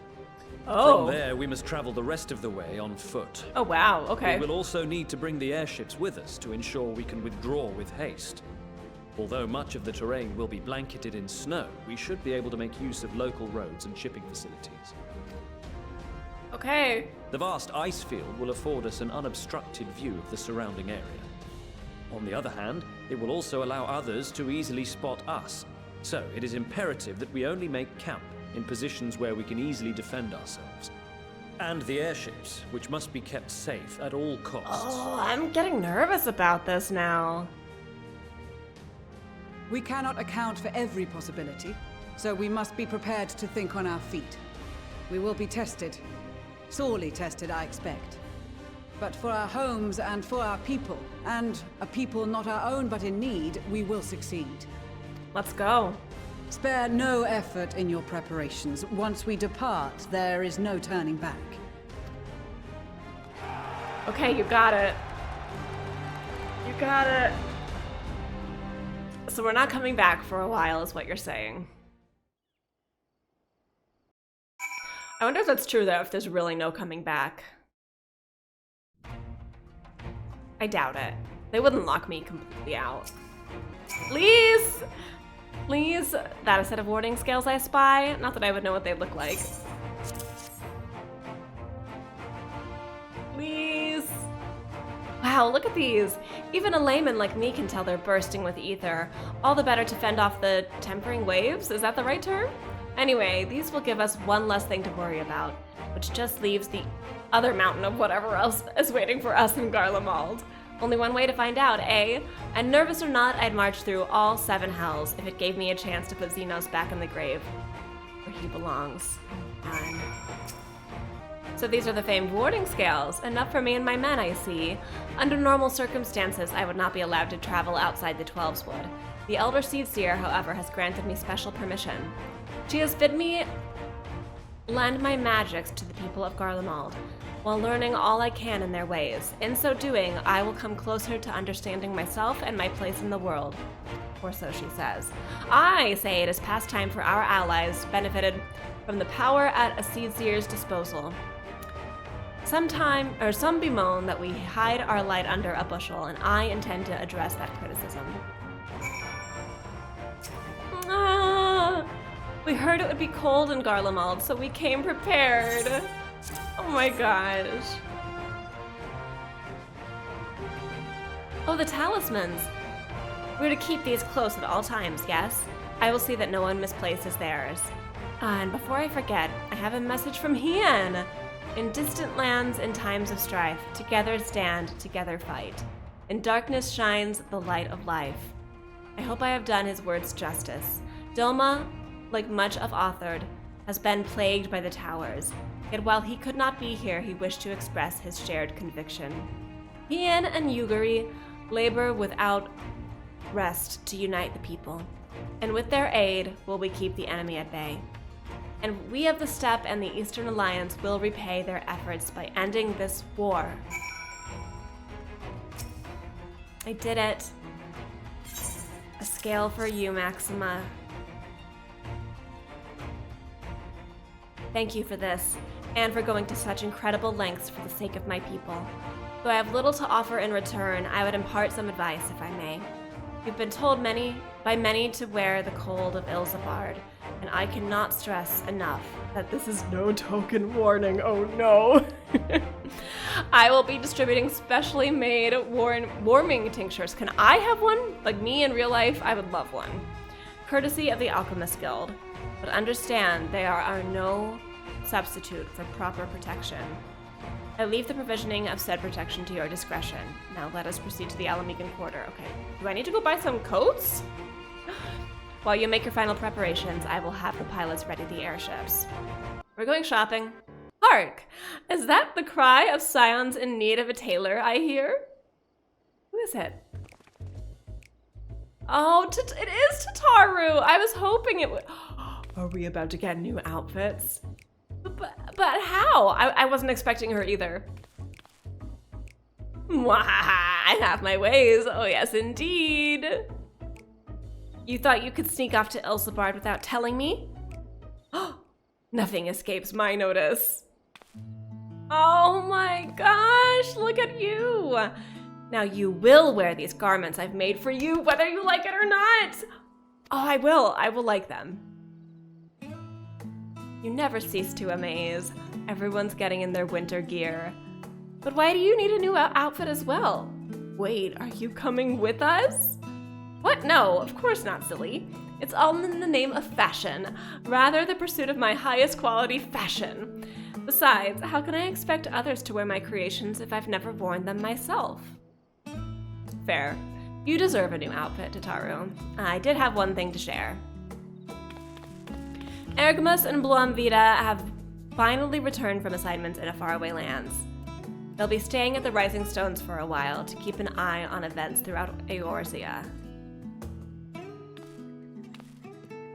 From there, we must travel the rest of the way on foot. Oh, wow, okay. We will also need to bring the airships with us to ensure we can withdraw with haste. Although much of the terrain will be blanketed in snow, we should be able to make use of local roads and shipping facilities. Okay. The vast ice field will afford us an unobstructed view of the surrounding area. On the other hand, it will also allow others to easily spot us. So it is imperative that we only make camp in positions where we can easily defend ourselves. And the airships, which must be kept safe at all costs. Oh, I'm getting nervous about this now. We cannot account for every possibility, so we must be prepared to think on our feet. We will be tested. Sorely tested, I expect. But for our homes and for our people, and a people not our own but in need, we will succeed. Let's go. Spare no effort in your preparations. Once we depart, there is no turning back. Okay, you got it. You got it. So we're not coming back for a while, is what you're saying. I wonder if that's true, though, if there's really no coming back. I doubt it. They wouldn't lock me completely out. Please! Please! That a set of warding scales I spy? Not that I would know what they look like. Please! Wow, look at these! Even a layman like me can tell they're bursting with ether. All the better to fend off the tempering waves? Is that the right term? Anyway, these will give us one less thing to worry about, which just leaves the other mountain of whatever else is waiting for us in Garlemald. Only one way to find out, eh? And nervous or not, I'd march through all 7 hells if it gave me a chance to put Xenos back in the grave, where he belongs. So these are the famed warding scales. Enough for me and my men, I see. Under normal circumstances, I would not be allowed to travel outside the 12's Wood. The Elder Seedseer, however, has granted me special permission. She has bid me lend my magics to the people of Garlemald, while learning all I can in their ways. In so doing, I will come closer to understanding myself and my place in the world. Or so she says. I say it is past time for our allies benefited from the power at a Seedseer's disposal. Some bemoan that we hide our light under a bushel, and I intend to address that criticism. We heard it would be cold in Garlemald, so we came prepared. Oh my gosh. Oh, the talismans. We're to keep these close at all times, yes? I will see that no one misplaces theirs. And before I forget, I have a message from Hien. In distant lands, in times of strife, together stand, together fight. In darkness shines the light of life. I hope I have done his words justice. Doma, like much of Othard, has been plagued by the towers. Yet while he could not be here, he wished to express his shared conviction. Ian and Yuguri labor without rest to unite the people, and with their aid will we keep the enemy at bay. And we of the Steppe and the Eastern Alliance will repay their efforts by ending this war. I did it. A scale for you, Maxima. Thank you for this, and for going to such incredible lengths for the sake of my people. Though I have little to offer in return, I would impart some advice, if I may. You've been told by many to wear the cold of Ilsabard, and I cannot stress enough that this is no token warning. Oh no. I will be distributing specially made warming tinctures. Can I have one? Like me in real life? I would love one. Courtesy of the Alchemist Guild. But understand, they are no substitute for proper protection. I leave the provisioning of said protection to your discretion. Now let us proceed to the Alamegan Quarter. Okay, do I need to go buy some coats? While you make your final preparations, I will have the pilots ready the airships. We're going shopping. Hark! Is that the cry of scions in need of a tailor I hear? Who is it? Oh, it is Tataru! I was hoping it would... Are we about to get new outfits? But how? I wasn't expecting her either. Mwah, I have my ways. Oh yes, indeed. You thought you could sneak off to Ilsabard without telling me? Nothing escapes my notice. Oh my gosh, look at you. Now you will wear these garments I've made for you, whether you like it or not. Oh, I will like them. You never cease to amaze. Everyone's getting in their winter gear. But why do you need a new outfit as well? Wait, are you coming with us? What? No, of course not, silly. It's all in the name of fashion, rather the pursuit of my highest quality fashion. Besides, how can I expect others to wear my creations if I've never worn them myself? Fair. You deserve a new outfit, Tataru. I did have one thing to share. Ergmus and Bluamvita have finally returned from assignments in faraway lands. They'll be staying at the Rising Stones for a while to keep an eye on events throughout Eorzea.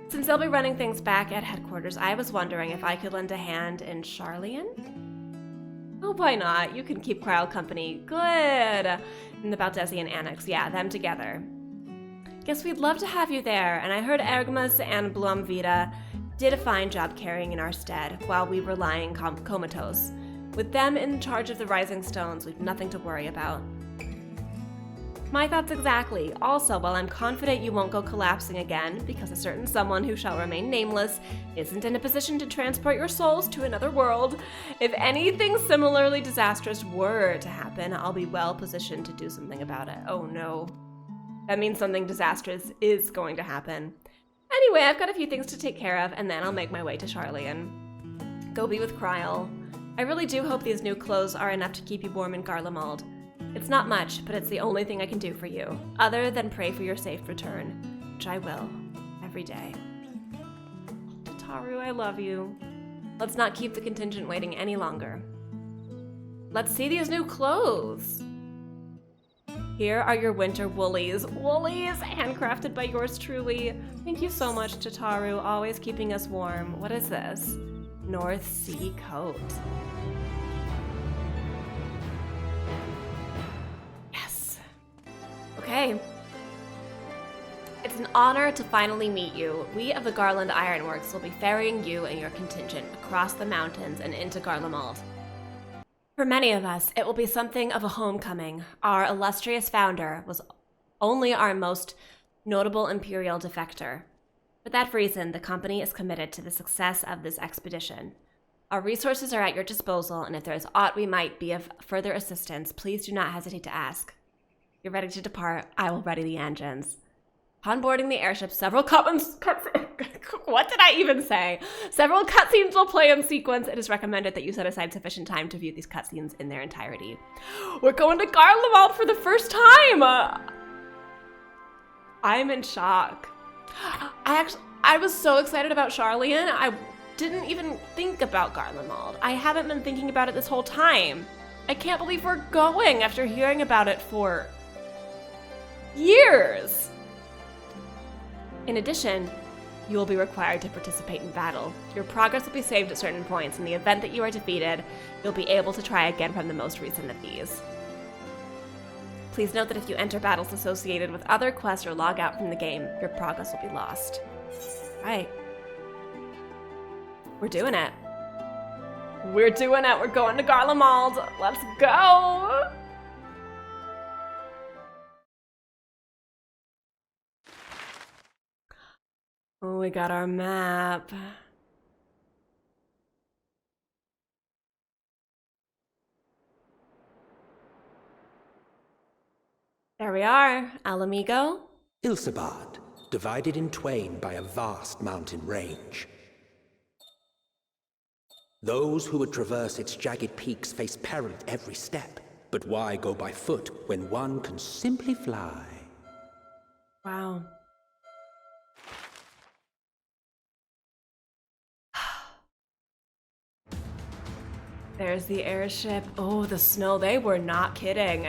Since they'll be running things back at headquarters, I was wondering if I could lend a hand in Sharlayan? Oh, why not? You can keep Cryle company. Good! In the Baldesion Annex, yeah, them together. Guess we'd love to have you there, and I heard Ergmus and Bluamvita did a fine job carrying in our stead while we were lying comatose. With them in charge of the Rising Stones, we've nothing to worry about. My thoughts exactly. Also, while I'm confident you won't go collapsing again, because a certain someone who shall remain nameless isn't in a position to transport your souls to another world, if anything similarly disastrous were to happen, I'll be well positioned to do something about it. Oh no. That means something disastrous is going to happen. Anyway, I've got a few things to take care of, and then I'll make my way to Sharlayan. Go be with Cryle. I really do hope these new clothes are enough to keep you warm in Garlemald. It's not much, but it's the only thing I can do for you, other than pray for your safe return, which I will, every day. Tataru, I love you. Let's not keep the contingent waiting any longer. Let's see these new clothes. Here are your winter woolies. Woolies, handcrafted by yours truly. Thank you so much, Tataru, always keeping us warm. What is this? North Sea coat. Yes. Okay. It's an honor to finally meet you. We of the Garland Ironworks will be ferrying you and your contingent across the mountains and into Garlemald. For many of us, it will be something of a homecoming. Our illustrious founder was only our most notable imperial defector. For that reason, the company is committed to the success of this expedition. Our resources are at your disposal, and if there is aught we might be of further assistance, please do not hesitate to ask. If you're ready to depart, I will ready the engines. Upon boarding the airship, several what did I even say? Several cutscenes will play in sequence. It is recommended that you set aside sufficient time to view these cutscenes in their entirety. We're going to Garlemald for the first time! I'm in shock. I was so excited about Sharlayan. didn't even think about Garlemald. I haven't been thinking about it this whole time. I can't believe we're going after hearing about it for years. In addition, you will be required to participate in battle. Your progress will be saved at certain points. In the event that you are defeated, you'll be able to try again from the most recent of these. Please note that if you enter battles associated with other quests or log out from the game, your progress will be lost. Right. We're doing it. We're doing it. We're going to Garlemald. Let's go. Oh, we got our map. There we are, Alamigo. Ilsabad, divided in twain by a vast mountain range. Those who would traverse its jagged peaks face peril at every step. But why go by foot when one can simply fly? Wow. There's the airship. Oh, the snow. They were not kidding.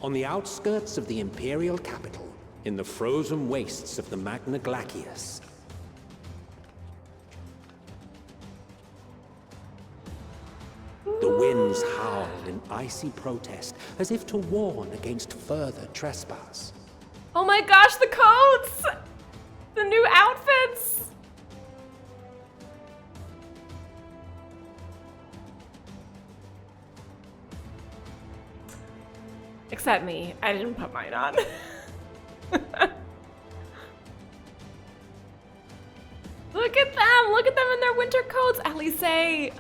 On the outskirts of the Imperial capital, in the frozen wastes of the Magna Glacius. The winds howled in icy protest, as if to warn against further trespass. Oh my gosh, the coats! The new outfits! Except me. I didn't put mine on. Look at them! Look at them in their winter coats! Alice!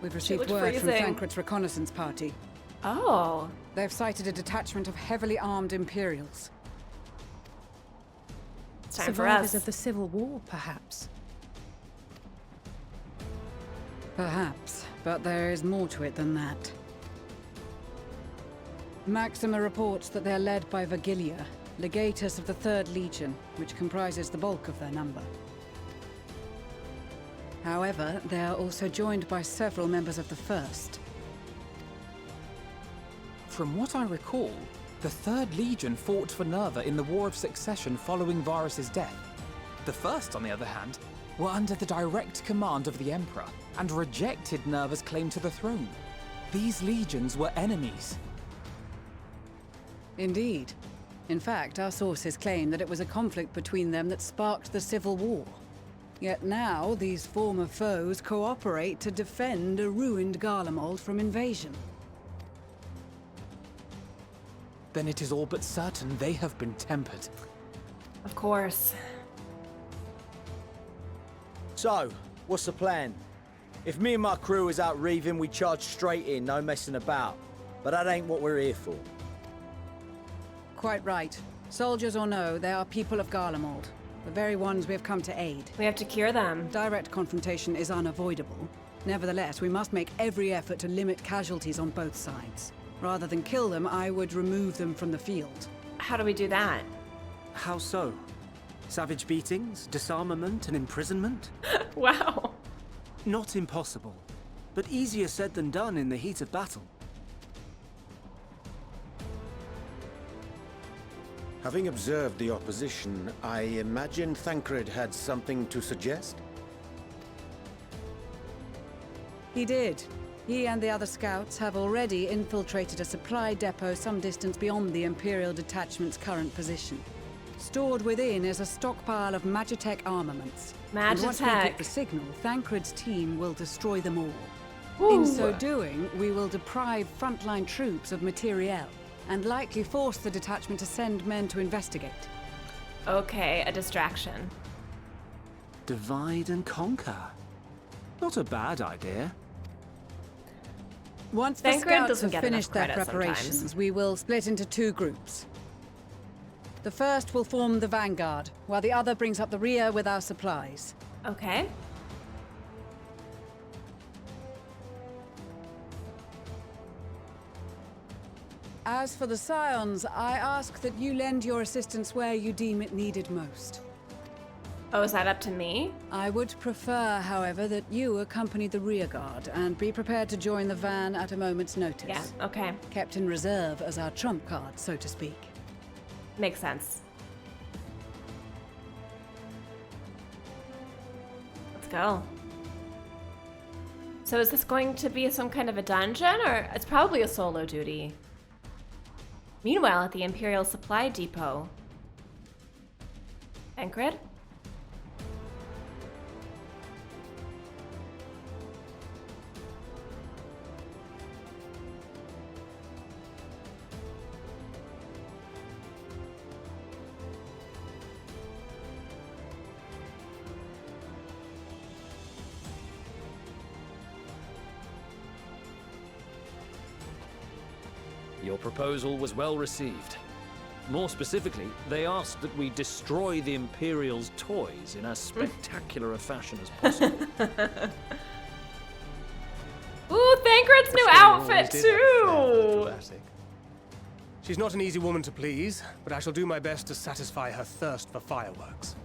We've received word from Thancred's reconnaissance party. Oh. They've sighted a detachment of heavily armed Imperials. It's time Survivors for us. of the Civil War, perhaps. Perhaps, but there is more to it than that. Maxima reports that they are led by Vergilia, legatus of the 3rd Legion, which comprises the bulk of their number. However, they are also joined by several members of the 1st. From what I recall, the 3rd Legion fought for Nerva in the War of Succession following Varus's death. The 1st, on the other hand, were under the direct command of the Emperor and rejected Nerva's claim to the throne. These legions were enemies. Indeed. In fact, our sources claim that it was a conflict between them that sparked the Civil War. Yet now, these former foes cooperate to defend a ruined Garlemald from invasion. Then it is all but certain they have been tempered. Of course. So, what's the plan? If me and my crew is out reaving, we charge straight in, no messing about. But that ain't what we're here for. Quite right. Soldiers or no, they are people of Garlemald. The very ones we have come to aid. We have to cure them. Direct confrontation is unavoidable. Nevertheless, we must make every effort to limit casualties on both sides. Rather than kill them, I would remove them from the field. How do we do that? How so? Savage beatings, disarmament, and imprisonment? Wow. Not impossible, but easier said than done in the heat of battle. Having observed the opposition, I imagine Thancred had something to suggest? He did. He and the other scouts have already infiltrated a supply depot some distance beyond the Imperial detachment's current position. Stored within is a stockpile of Magitech armaments. And once we get the signal, Thancred's team will destroy them all. Ooh. In so doing, we will deprive frontline troops of materiel, and likely force the detachment to send men to investigate. Okay, a distraction. Divide and conquer. Not a bad idea. Once the Thancred scouts doesn't have get finished enough their credit preparations, sometimes. we will split into 2 groups. The first will form the vanguard, while the other brings up the rear with our supplies. Okay. As for the Scions, I ask that you lend your assistance where you deem it needed most. Oh, is that up to me? I would prefer, however, that you accompany the rear guard and be prepared to join the van at a moment's notice. Yeah, okay. Kept in reserve as our trump card, so to speak. Makes sense. Let's go. So is this going to be some kind of a dungeon, or it's probably a solo duty? Meanwhile, at the Imperial Supply Depot. Thancred? Your proposal was well received. More specifically, they asked that we destroy the Imperial's toys in as spectacular a fashion as possible. Ooh, Thancred's new outfit too! She's not an easy woman to please, but I shall do my best to satisfy her thirst for fireworks.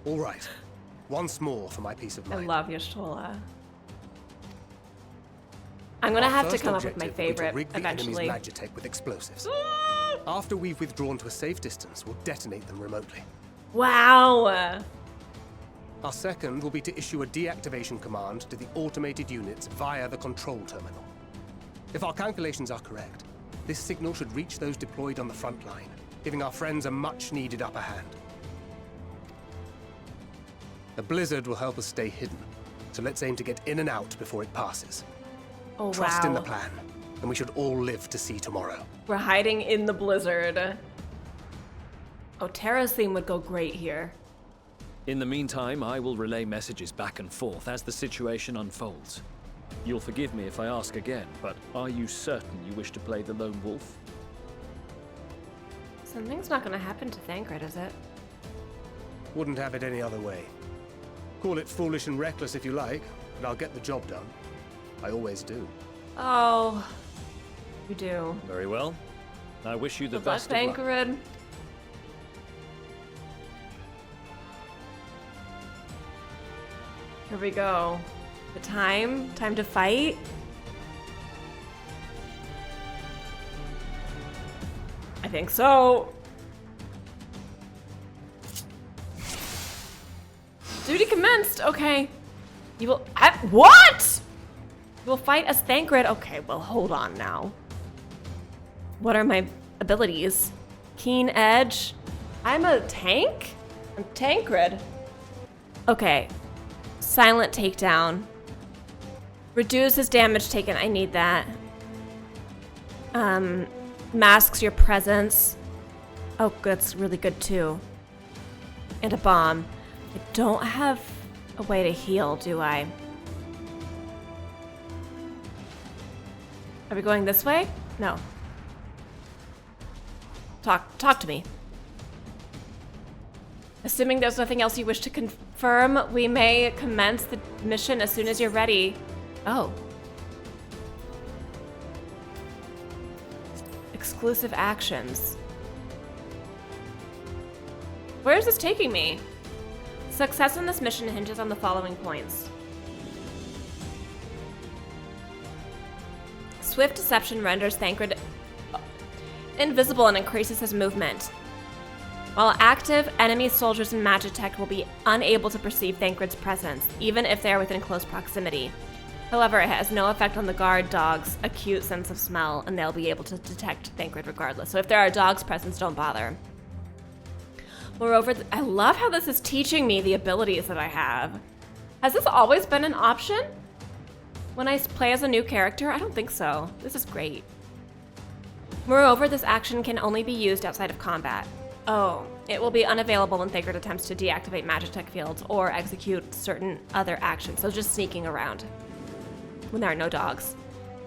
All right, once more for my peace of mind. I love Y'shtola. I'm gonna have to come up with my favorite rig the eventually. enemy's magitech with explosives. After we've withdrawn to a safe distance, we'll detonate them remotely. Wow! Our second will be to issue a deactivation command to the automated units via the control terminal. If our calculations are correct, this signal should reach those deployed on the front line, giving our friends a much-needed upper hand. The blizzard will help us stay hidden, so let's aim to get in and out before it passes. Oh, Trust in wow. the plan, and we should all live to see tomorrow. We're hiding in the blizzard. Oh, Terra's theme would go great here. In the meantime, I will relay messages back and forth as the situation unfolds. You'll forgive me if I ask again, but are you certain you wish to play the lone wolf? Something's not gonna happen to Thancred, is it? Wouldn't have it any other way. Call it foolish and reckless if you like, but I'll get the job done. I always do. Oh, you do. Very well. I wish you the Good luck, best of luck. Thancred. Here we go. The time to fight. I think so. Duty commenced. Okay. You will. What? You will fight as Thancred. Okay, well, hold on now. What are my abilities? Keen Edge. I'm a tank? I'm Thancred. Okay. Silent Takedown. Reduces damage taken. I need that. Masks your presence. Oh, that's really good too. And a bomb. I don't have a way to heal, do I? Are we going this way? No. Talk to me. Assuming there's nothing else you wish to confirm, we may commence the mission as soon as you're ready. Oh. Exclusive actions. Where is this taking me? Success in this mission hinges on the following points. Swift deception renders Thancred invisible and increases his movement. While active, enemy soldiers and magitech will be unable to perceive Thancred's presence, even if they are within close proximity. However, it has no effect on the guard dogs' acute sense of smell, and they'll be able to detect Thancred regardless. So if there are dogs present, don't bother. Moreover, I love how this is teaching me the abilities that I have. Has this always been an option when I play as a new character? I don't think so. This is great. Moreover, this action can only be used outside of combat. Oh, it will be unavailable when Thancred attempts to deactivate magitech fields or execute certain other actions, so just sneaking around when there are no dogs.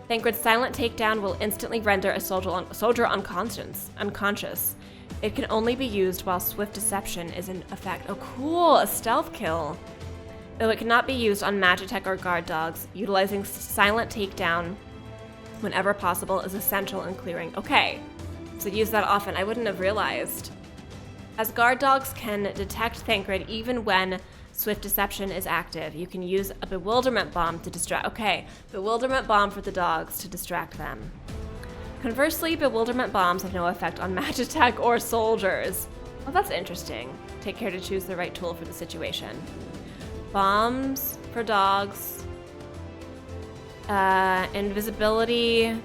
Thancred's silent takedown will instantly render a soldier unconscious. It can only be used while swift deception is in effect. Oh, cool, a stealth kill. Though it cannot be used on magitech or guard dogs, utilizing silent takedown whenever possible is essential in clearing. Okay, so use that often. I wouldn't have realized. As guard dogs can detect Thancred even when Swift Deception is active. You can use a bewilderment bomb to distract. Okay, bewilderment bomb for the dogs to distract them. Conversely, bewilderment bombs have no effect on Magitech or soldiers. Well, that's interesting. Take care to choose the right tool for the situation. Bombs for dogs. Invisibility,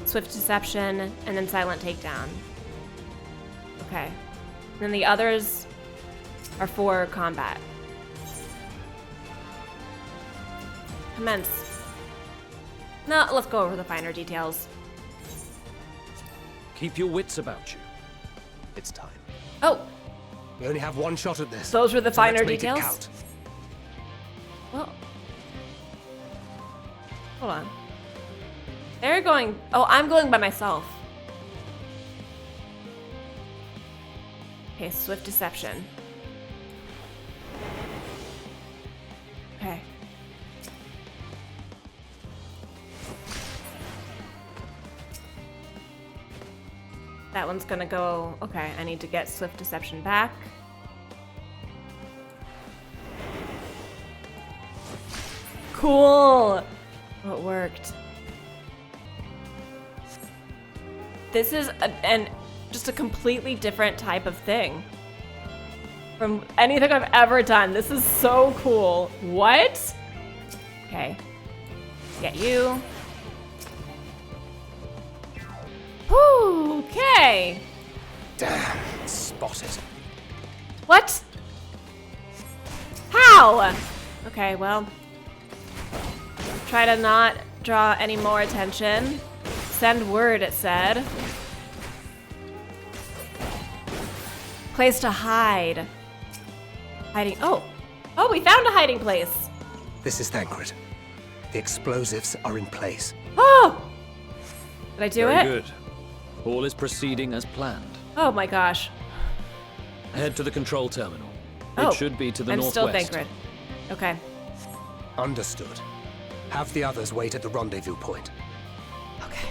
Swift Deception, and then Silent Takedown. Okay. And then the others are for combat. Commence. No, let's go over the finer details. Keep your wits about you. It's time. Oh! We only have one shot at this. Those were the so let's finer make it details? count. Well. Hold on. They're going... Oh, I'm going by myself. Okay, Swift Deception. Okay. That one's gonna go... Okay, I need to get Swift Deception back. Cool! Oh, it worked. This is just a completely different type of thing from anything I've ever done. This is so cool. What? Okay. Get you. Whew, okay. Damn, spotted. What? How? Okay, well. Try to not draw any more attention. Send word, it said. Place to hide. Hiding. Oh, we found a hiding place. This is Thancred. The explosives are in place. Oh! Did I do it? Very good. All is proceeding as planned. Oh my gosh. Head to the control terminal. Oh, It should be to the I'm northwest. still Thancred. Okay. Understood. Have the others wait at the rendezvous point. Okay.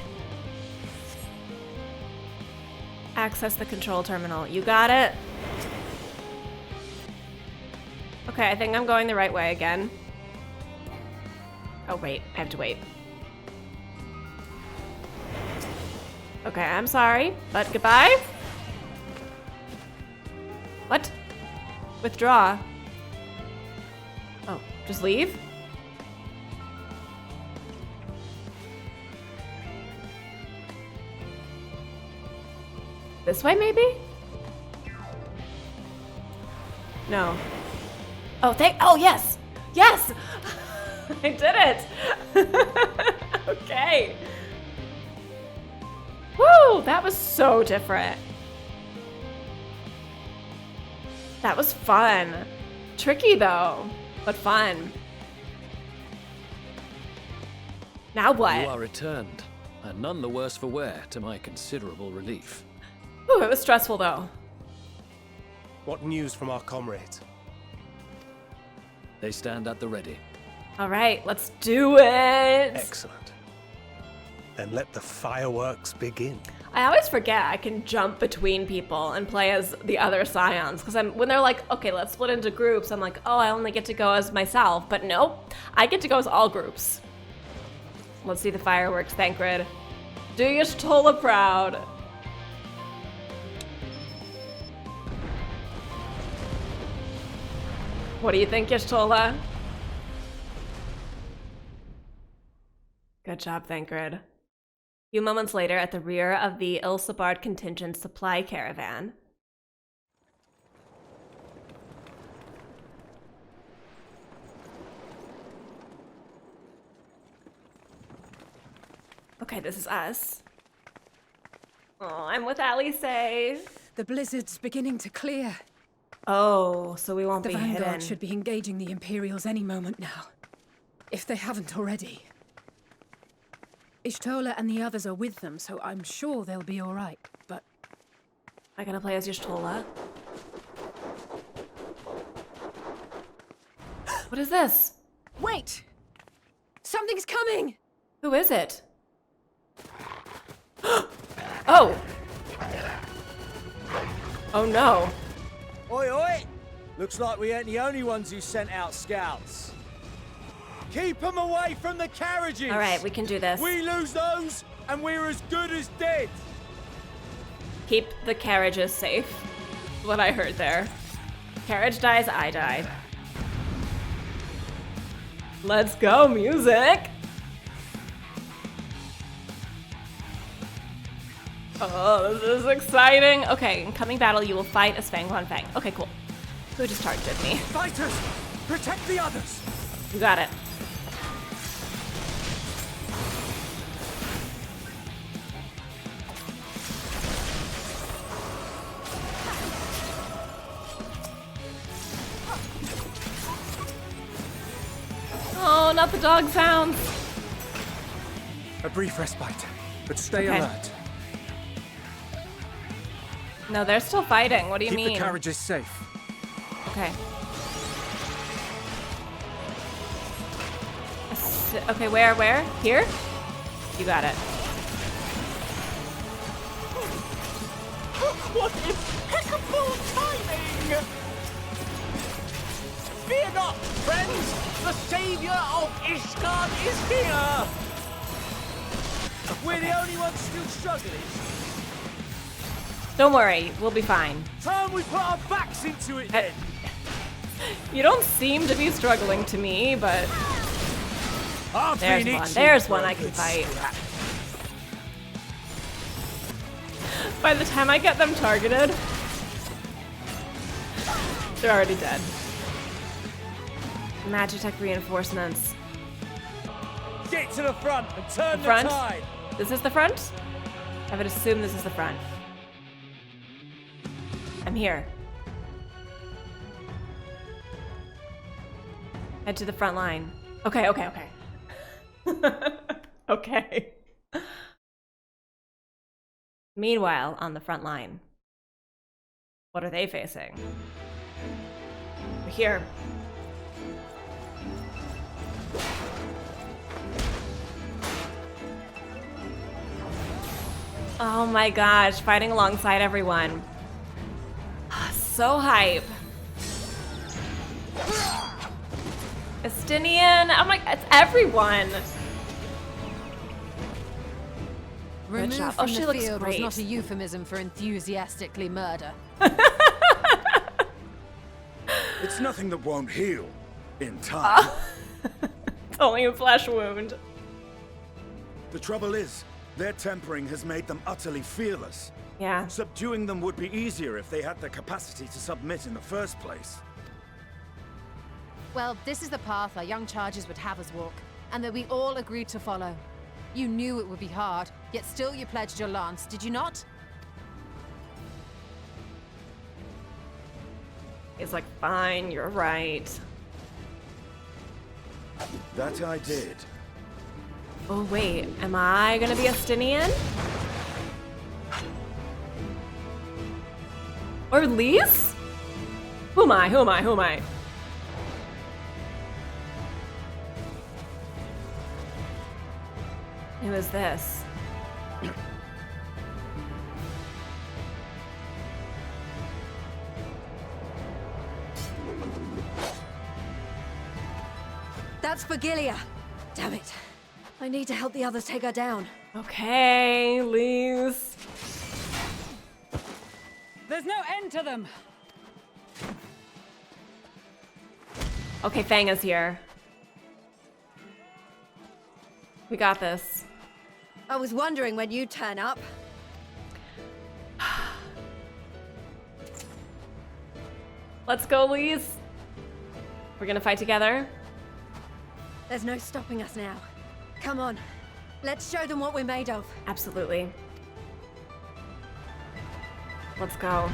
Access the control terminal. You got it? Okay, I think I'm going the right way again. Oh, wait. I have to wait. Okay, I'm sorry, but goodbye. What? Withdraw. Oh, just leave? This way, maybe? No. Oh, oh, yes! Yes! I did it! Okay. Woo! That was so different. That was fun. Tricky, though, but fun. Now what? You are returned, and none the worse for wear, to my considerable relief. Ooh, it was stressful, though. What news from our comrades? They stand at the ready. All right, let's do it. Excellent. Then let the fireworks begin. I always forget I can jump between people and play as the other Scions, because when they're like, okay, let's split into groups, I'm like, oh, I only get to go as myself, but nope, I get to go as all groups. Let's see the fireworks, Thancred. Do Y'shtola proud. What do you think, Y'shtola? Good job, Thancred. A few moments later, at the rear of the Ilsabard contingent supply caravan. Okay, this is us. Oh, I'm with Alice. The blizzard's beginning to clear. Oh, so we won't The be Vanguard hidden. should be engaging the Imperials any moment now. If they haven't already. Y'shtola and the others are with them, so I'm sure they'll be all right, but... I gotta play as Y'shtola. What is this? Wait! Something's coming! Who is it? Oh! Oh no. Oi, oi! Looks like we ain't the only ones who sent out scouts. Keep them away from the carriages! All right, we can do this. We lose those, and we're as good as dead! Keep the carriages safe. What I heard there. Carriage dies, I die. Let's go, music! Oh, this is exciting. Okay, in coming battle, you will fight as Fang Quan Fang. Okay, cool. Who just charged at me? Fighters! Protect the others! You got it. Oh, not the dog sounds. A brief respite, but stay Okay. alert. No, they're still fighting. What do you mean? Keep the carriages safe. Okay. Okay, where? Here? You got it. What impeccable timing! Fear not, friends! The savior of Ishgard is here! We're the only ones still struggling. Don't worry, we'll be fine. Time we put our backs into it then! You don't seem to be struggling to me, but... I've There's been one. itching There's for one a I can good fight. scrap. By the time I get them targeted, they're already dead. Magitech reinforcements. Get to the front and turn the Front? tide! This is the front? I would assume this is the front. I'm here. Head to the front line. Okay. Okay. Meanwhile, on the front line, what are they facing? We're here. Oh my gosh, fighting alongside everyone. So hype. Estinian, oh my, it's everyone. Good Removed job. from Oh, she the looks field great. was not a euphemism for enthusiastically murder. It's nothing that won't heal in time. It's only a flesh wound. The trouble is, their tempering has made them utterly fearless. Yeah. Subduing them would be easier if they had the capacity to submit in the first place. Well, this is the path our young charges would have us walk, and that we all agreed to follow. You knew it would be hard, yet still you pledged your lance, did you not? He's like, fine, you're right. That I did. Oh wait, am I gonna be Estinian? Or Lise? Who am I? Who is this? That's Fagilia. Damn it. I need to help the others take her down. Okay, Lise. There's no end to them. Okay, Fang is here. We got this. I was wondering when you'd turn up. Let's go, Lise. We're gonna fight together. There's no stopping us now. Come on. Let's show them what we're made of. Absolutely. Let's go.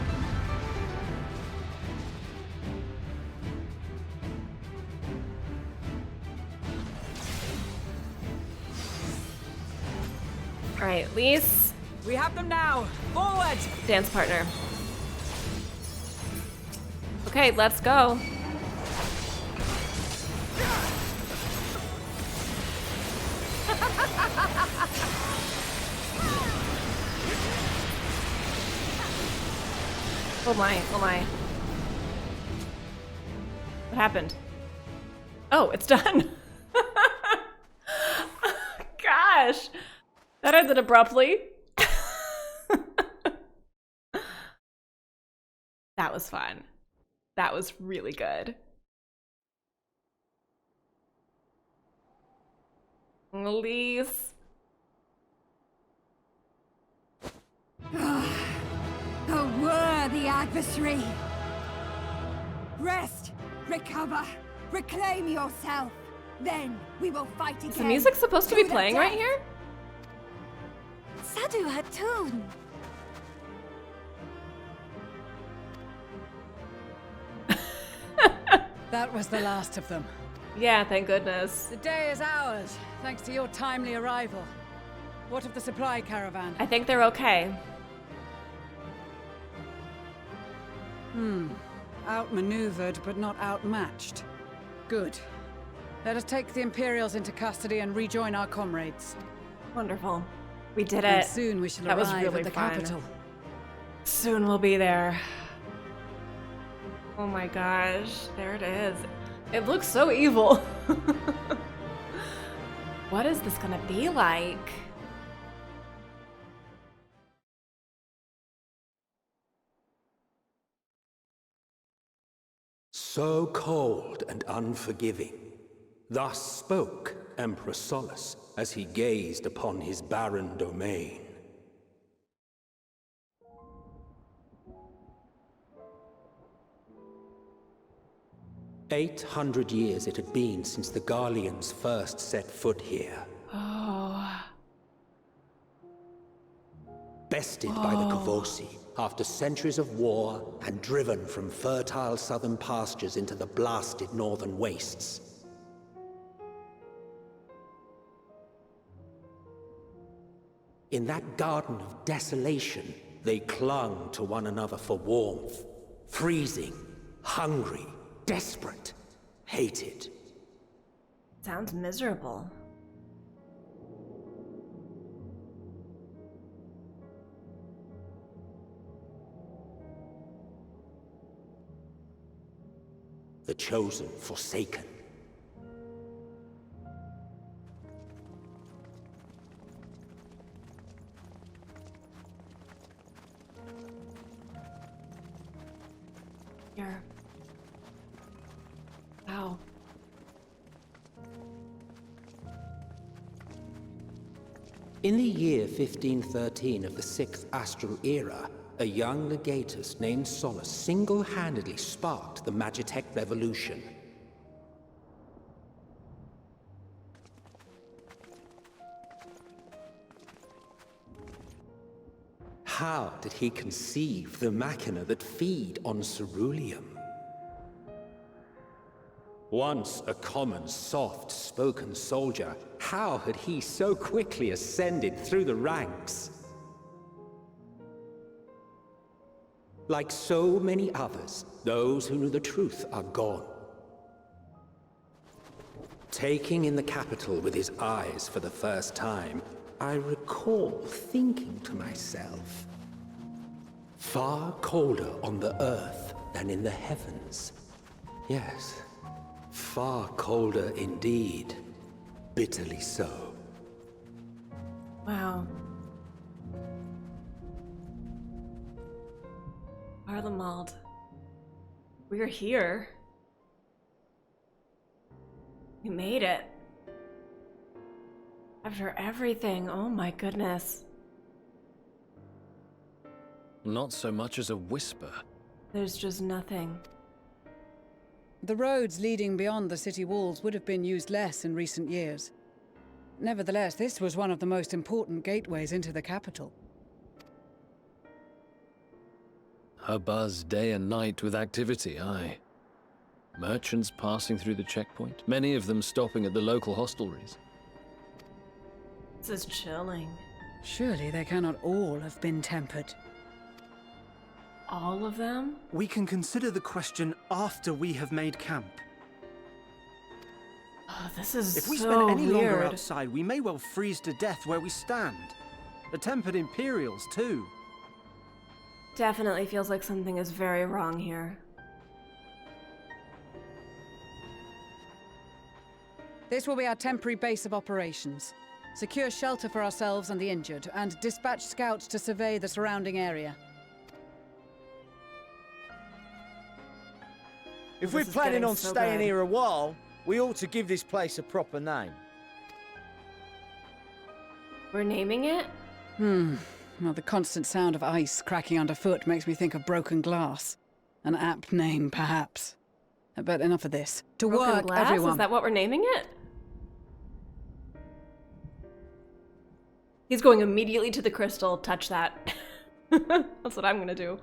All right, Lise. We have them now! Forward! Dance partner. Okay, let's go. Oh my, oh my. What happened? Oh, it's done. Gosh. That ended abruptly. That was fun. That was really good. Elise. A worthy adversary. Rest, recover, reclaim yourself. Then we will fight again. Is the music supposed to be playing right here? Sadu Hatun. That was the last of them. Yeah, thank goodness. The day is ours, thanks to your timely arrival. What of the supply caravan? I think they're okay. Outmaneuvered, but not outmatched. Good. Let us take the Imperials into custody and rejoin our comrades. Wonderful. We did And it. soon we shall That was arrive really at the fun. capital. Soon we'll be there. Oh my gosh, there it is. It looks so evil. What is this gonna be like? So cold and unforgiving. Thus spoke Emperor Solus as he gazed upon his barren domain. "800 years it had been since the Garleans first set foot here. Oh. Bested by the Kavosi, after centuries of war and driven from fertile southern pastures into the blasted northern wastes. In that garden of desolation, they clung to one another for warmth, freezing, hungry, desperate, hated. Sounds miserable. The chosen forsaken. Here. Wow. In the year 1513 of the 6th Astral Era, a young legatus named Solus single-handedly sparked the Magitech Revolution. How did he conceive the machina that feed on ceruleum? Once a common, soft-spoken soldier, how had he so quickly ascended through the ranks? Like so many others, those who knew the truth are gone. Taking in the capital with his eyes for the first time, I recall thinking to myself, far colder on the earth than in the heavens. Yes, far colder indeed. Bitterly so. Wow. Garlemald. We're here. We made it. After everything, oh my goodness. Not so much as a whisper. There's just nothing. The roads leading beyond the city walls would have been used less in recent years. Nevertheless, this was one of the most important gateways into the capital. A buzz day and night with activity, aye. Merchants passing through the checkpoint, many of them stopping at the local hostelries. This is chilling. Surely they cannot all have been tempered. All of them? We can consider the question after we have made camp. Oh, this is If we so spend any weird. longer outside, we may well freeze to death where we stand. The tempered Imperials, too. Definitely feels like something is very wrong here. This will be our temporary base of operations. Secure shelter for ourselves and the injured, and dispatch scouts to survey the surrounding area. If we're planning on staying here a while, we ought to give this place a proper name. We're naming it? Well, the constant sound of ice cracking underfoot makes me think of broken glass. An apt name, perhaps. But enough of this. To Broken work, glass? everyone. Is that what we're naming it? He's going immediately to the crystal. Touch that. That's what I'm gonna do.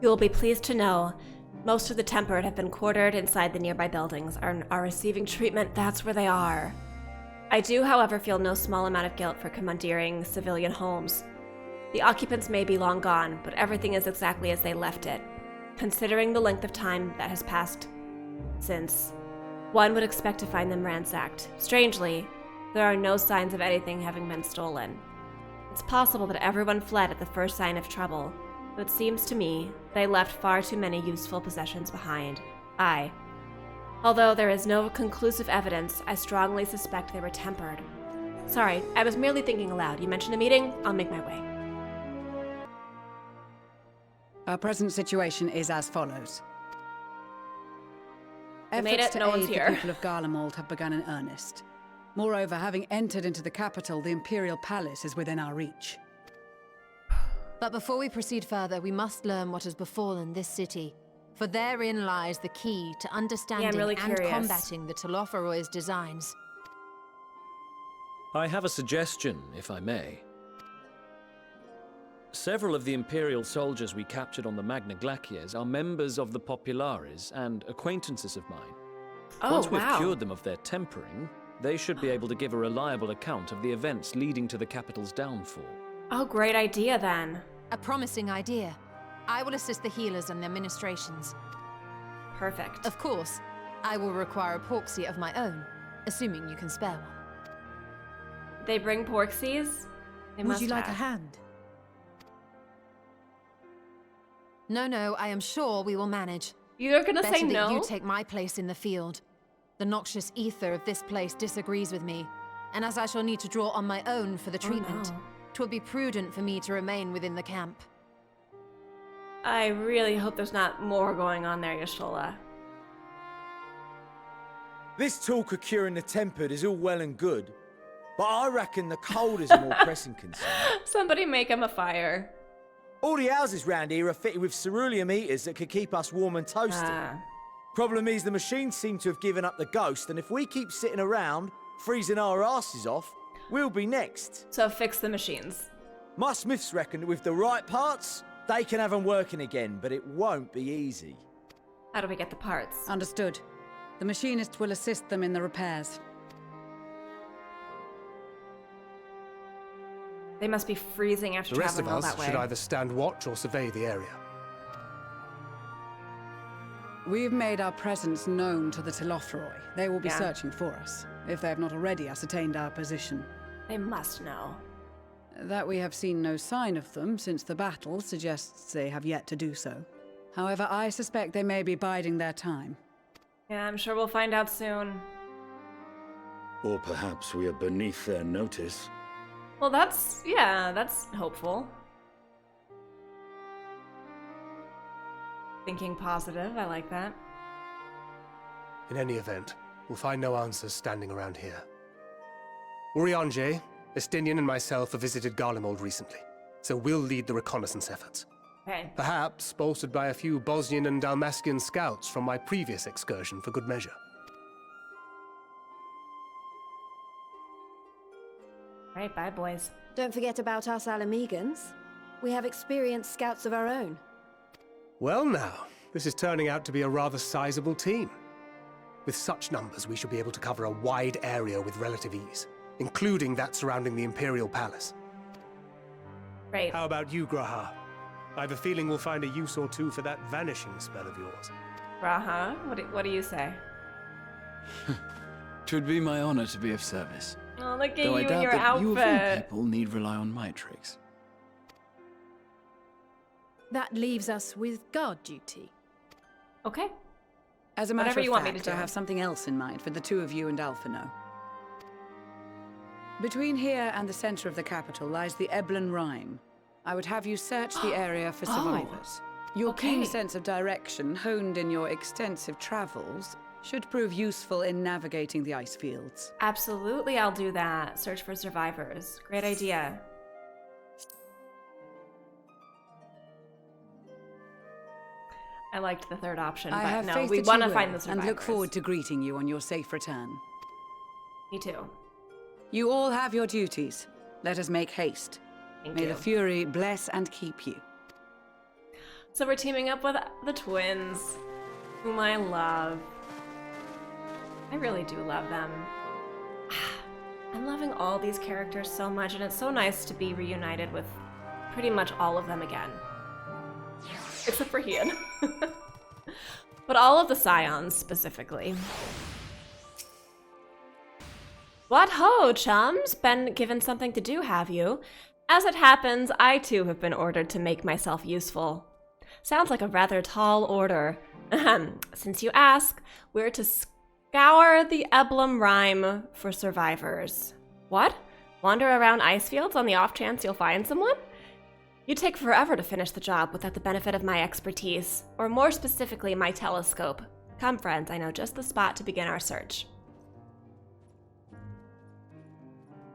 You will be pleased to know most of the tempered have been quartered inside the nearby buildings and are receiving treatment. That's where they are. I do, however, feel no small amount of guilt for commandeering civilian homes. The occupants may be long gone, but everything is exactly as they left it. Considering the length of time that has passed since, one would expect to find them ransacked. Strangely, there are no signs of anything having been stolen. It's possible that everyone fled at the first sign of trouble, but it seems to me they left far too many useful possessions behind. Although there is no conclusive evidence, I strongly suspect they were tempered. Sorry, I was merely thinking aloud. You mentioned a meeting? I'll make my way. Our present situation is as follows. We made Efforts it, to no one's aid the here. people of Garlemald have begun in earnest. Moreover, having entered into the capital, the Imperial Palace is within our reach. But before we proceed further, we must learn what has befallen this city. For therein lies the key to understanding really and curious. combating the Telophoroy's designs. I have a suggestion, if I may. Several of the Imperial soldiers we captured on the Magna Glaciers are members of the Populares and acquaintances of mine. Once we've cured them of their tempering, they should be able to give a reliable account of the events leading to the capital's downfall. Oh, great idea then. A promising idea. I will assist the healers and their ministrations. Perfect. Of course, I will require a porksy of my own, assuming you can spare one. They bring porksies? They Would must you like a have. hand? No, I am sure we will manage. You're gonna Better say that no? you take my place in the field. The noxious ether of this place disagrees with me, and as I shall need to draw on my own for the treatment, 'twill be prudent for me to remain within the camp. I really hope there's not more going on there, Y'shtola. This talk of curing the tempered is all well and good, but I reckon the cold is a more pressing concern. Somebody make him a fire. All the houses round here are fitted with ceruleum heaters that could keep us warm and toasty. Problem is, the machines seem to have given up the ghost, and if we keep sitting around, freezing our asses off, we'll be next. So fix the machines. My smiths reckon that with the right parts, they can have them working again, but it won't be easy. How do we get the parts? Understood. The machinists will assist them in the repairs. They must be freezing after The rest of traveling all us that way. should either stand watch or survey the area. We've made our presence known to the Telophoroi. They will be Yeah. searching for us, if they have not already ascertained our position. They must know. That we have seen no sign of them since the battle suggests they have yet to do so. However, I suspect they may be biding their time. Yeah, I'm sure we'll find out soon. Or perhaps we are beneath their notice. Well, that's hopeful. Thinking positive, I like that. In any event, we'll find no answers standing around here. Urianger, Estinian and myself have visited Garlemald recently, so we'll lead the reconnaissance efforts. Okay. Perhaps bolstered by a few Bosnian and Dalmatian scouts from my previous excursion for good measure. Right, bye, boys. Don't forget about us Alamegans. We have experienced scouts of our own. Well now, this is turning out to be a rather sizable team. With such numbers, we should be able to cover a wide area with relative ease, including that surrounding the Imperial Palace. Right. How about you, Graha? I have a feeling we'll find a use or two for that vanishing spell of yours. Raha, what do you say? Twould be my honor to be of service. Oh, look at Though you I in doubt your that you of all outfit. people need rely on my tricks. That leaves us with guard duty. Okay. As a matter Whatever of you want me fact, to do. I have something else in mind for the two of you and Alphino. Between here and the center of the capital lies the Eblan Rime. I would have you search the area for survivors. Your keen sense of direction, honed in your extensive travels, should prove useful in navigating the ice fields. Absolutely, I'll do that. Search for survivors. Great idea. I liked the third option, I but have no, faith we that want you to find will, the survivors. and look forward to greeting you on your safe return. Me too. You all have your duties. Let us make haste. May the Fury bless and keep you. So we're teaming up with the twins, whom I love. I really do love them. I'm loving all these characters so much, and it's so nice to be reunited with pretty much all of them again. Except for Hien. But all of the Scions, specifically. What ho, chums? Been given something to do, have you? As it happens, I too have been ordered to make myself useful. Sounds like a rather tall order. Since you ask, we're to scour the Eblan Rime for survivors. What? Wander around ice fields on the off chance you'll find someone? You'd take forever to finish the job without the benefit of my expertise, or more specifically, my telescope. Come, friends, I know just the spot to begin our search.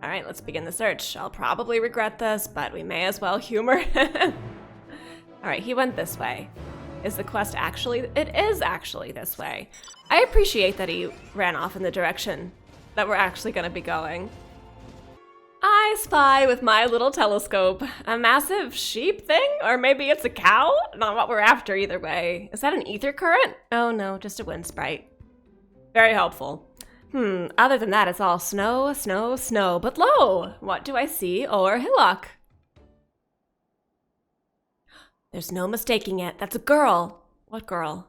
Alright, let's begin the search. I'll probably regret this, but we may as well humor him. Alright, he went this way. Is the quest actually? It is actually this way. I appreciate that he ran off in the direction that we're actually going to be going. I spy with my little telescope a massive sheep thing, or maybe it's a cow? Not what we're after either way. Is that an ether current? Oh no, just a wind sprite. Very helpful. Other than that, it's all snow, snow, snow. But lo, what do I see o'er hillock? There's no mistaking it. That's a girl. What girl?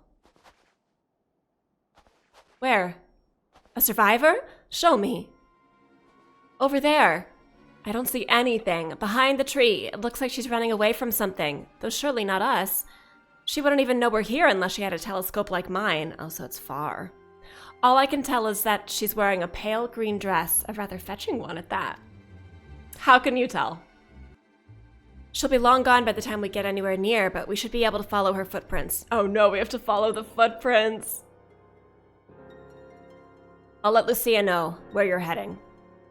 Where? A survivor? Show me. Over there. I don't see anything. Behind the tree. It looks like she's running away from something. Though surely not us. She wouldn't even know we're here unless she had a telescope like mine. Oh, so it's far. All I can tell is that she's wearing a pale green dress, a rather fetching one at that. How can you tell? She'll be long gone by the time we get anywhere near, but we should be able to follow her footprints. Oh no, we have to follow the footprints. I'll let Lucia know where you're heading.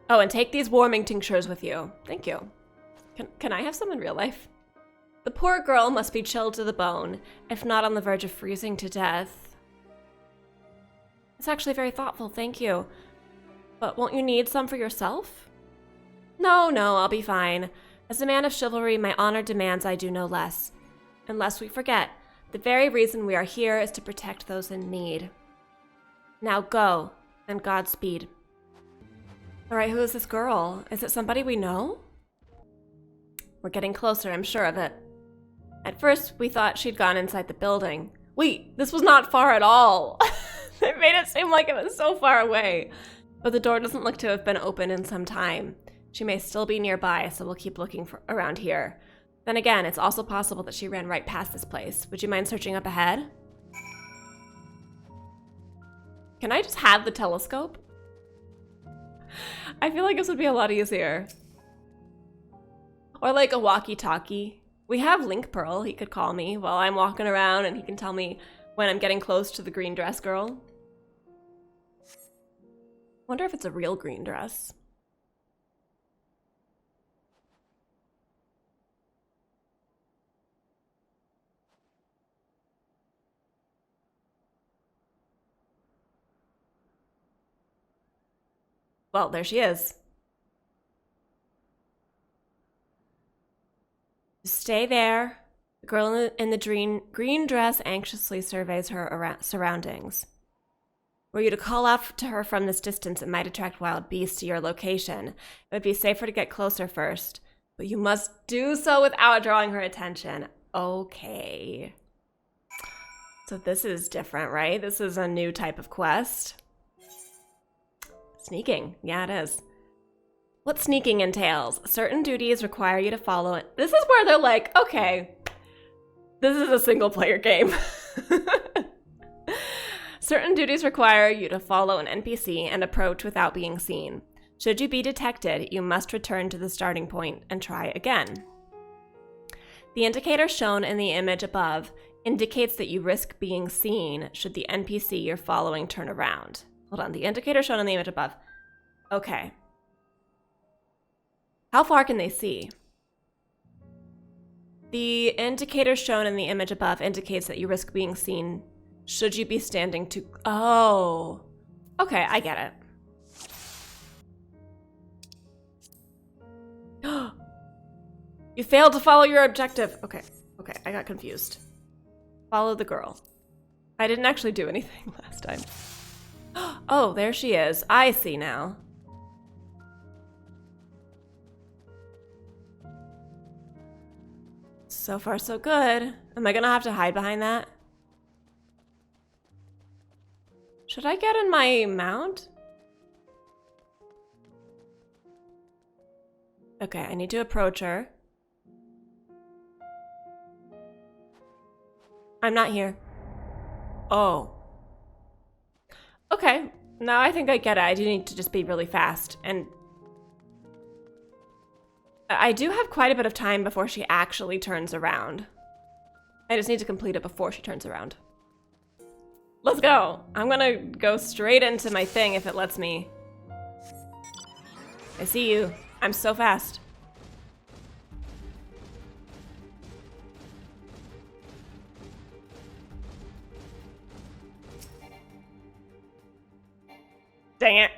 Oh, and take these warming tinctures with you. Thank you. Can I have some in real life? The poor girl must be chilled to the bone, if not on the verge of freezing to death. It's actually very thoughtful, thank you. But won't you need some for yourself? No, I'll be fine. As a man of chivalry, my honor demands I do no less. And lest we forget, the very reason we are here is to protect those in need. Now go, and Godspeed. Alright, who is this girl? Is it somebody we know? We're getting closer, I'm sure of it. At first, we thought she'd gone inside the building. Wait, this was not far at all! They made it seem like it was so far away. But the door doesn't look to have been open in some time. She may still be nearby, so we'll keep looking around here. Then again, it's also possible that she ran right past this place. Would you mind searching up ahead? Can I just have the telescope? I feel like this would be a lot easier. Or like a walkie-talkie. We have Link Pearl. He could call me while I'm walking around and he can tell me when I'm getting close to the green dress girl. Wonder if it's a real green dress. Well, there she is. Stay there. The girl in the green dress anxiously surveys her surroundings. Were you to call out to her from this distance, it might attract wild beasts to your location. It would be safer to get closer first, but you must do so without drawing her attention. Okay. So this is different, right? This is a new type of quest. Sneaking. Yeah, it is. What sneaking entails? Certain duties require you to follow it. This is where they're like, okay, This is a single player game. Certain duties require you to follow an NPC and approach without being seen. Should you be detected, you must return to the starting point and try again. The indicator shown in the image above indicates that you risk being seen should the NPC you're following turn around. Hold on, the indicator shown in the image above. Okay. How far can they see? The indicator shown in the image above indicates that you risk being seen should you be standing too... Oh. Okay, I get it. You failed to follow your objective. Okay, I got confused. Follow the girl. I didn't actually do anything last time. Oh, there she is. I see now. So far, so good. Am I gonna have to hide behind that? Should I get in my mount? Okay, I need to approach her. I'm not here. Oh. Okay, now I think I get it. I do need to just be really fast. And I do have quite a bit of time before she actually turns around. I just need to complete it before she turns around. Let's go. I'm gonna go straight into my thing if it lets me. I see you. I'm so fast. Dang it.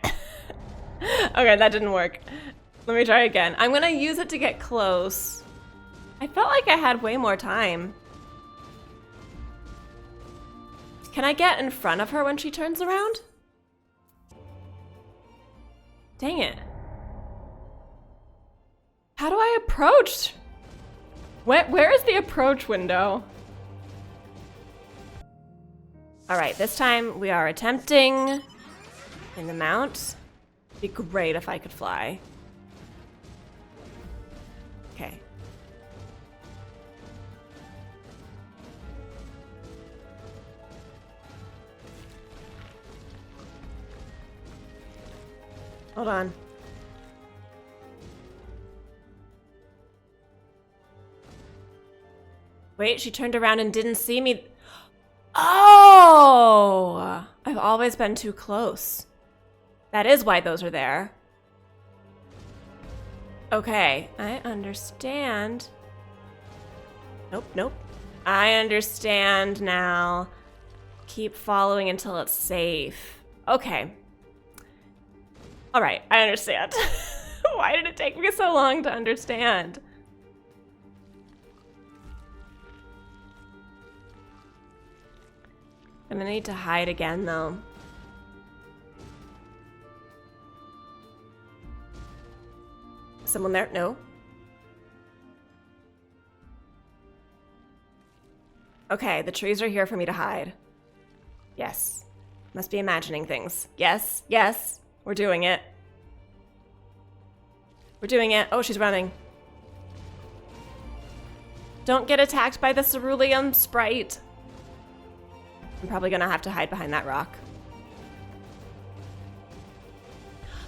Okay, that didn't work. Let me try again. I'm gonna use it to get close. I felt like I had way more time. Can I get in front of her when she turns around? Dang it. How do I approach? Where is the approach window? All right, this time we are attempting in the mount. It'd be great if I could fly. Okay. Hold on. Wait, she turned around and didn't see me. Oh! I've always been too close. That is why those are there. Okay, I understand. Nope. I understand now. Keep following until it's safe. Okay. All right, I understand. Why did it take me so long to understand? I'm gonna need to hide again, though. Someone there? No. Okay, the trees are here for me to hide. Yes. Must be imagining things. Yes. We're doing it. We're doing it. Oh, she's running. Don't get attacked by the cerulean sprite. I'm probably gonna have to hide behind that rock.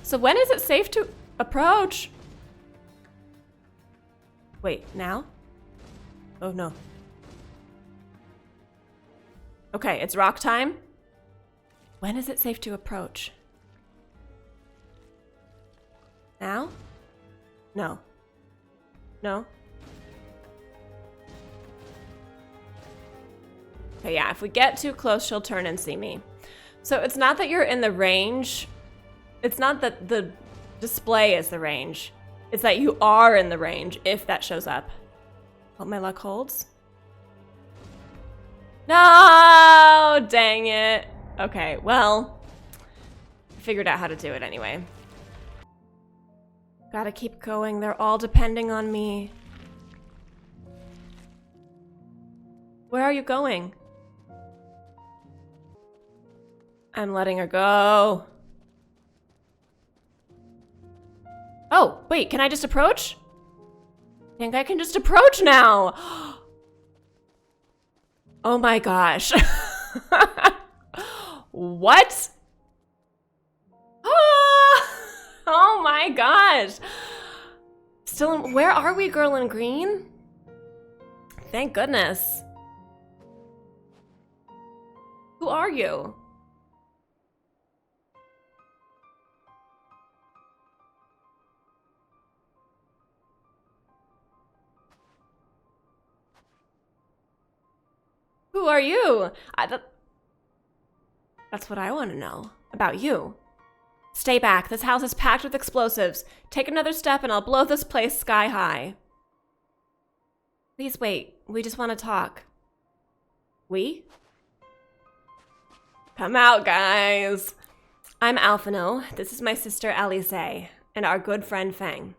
So when is it safe to approach? Wait, now? Oh no. Okay, it's rock time. When is it safe to approach? Now? No. No? Okay, yeah, if we get too close, she'll turn and see me. So it's not that you're in the range. It's not that the display is the range. It's that you are in the range if that shows up. Hope my luck holds. No! Dang it. Okay, well, I figured out how to do it anyway. Gotta keep going. They're all depending on me. Where are you going? I'm letting her go. Oh, wait, can I just approach? I think I can just approach now. Oh my gosh. What? Oh my gosh. Still, where are we, girl in green? Thank goodness. Who are you? Who are you? That's what I want to know about you. Stay back. This house is packed with explosives. Take another step and I'll blow this place sky high. Please wait. We just want to talk. We? Come out, guys. I'm Alphino. This is my sister Alice, and our good friend Fang.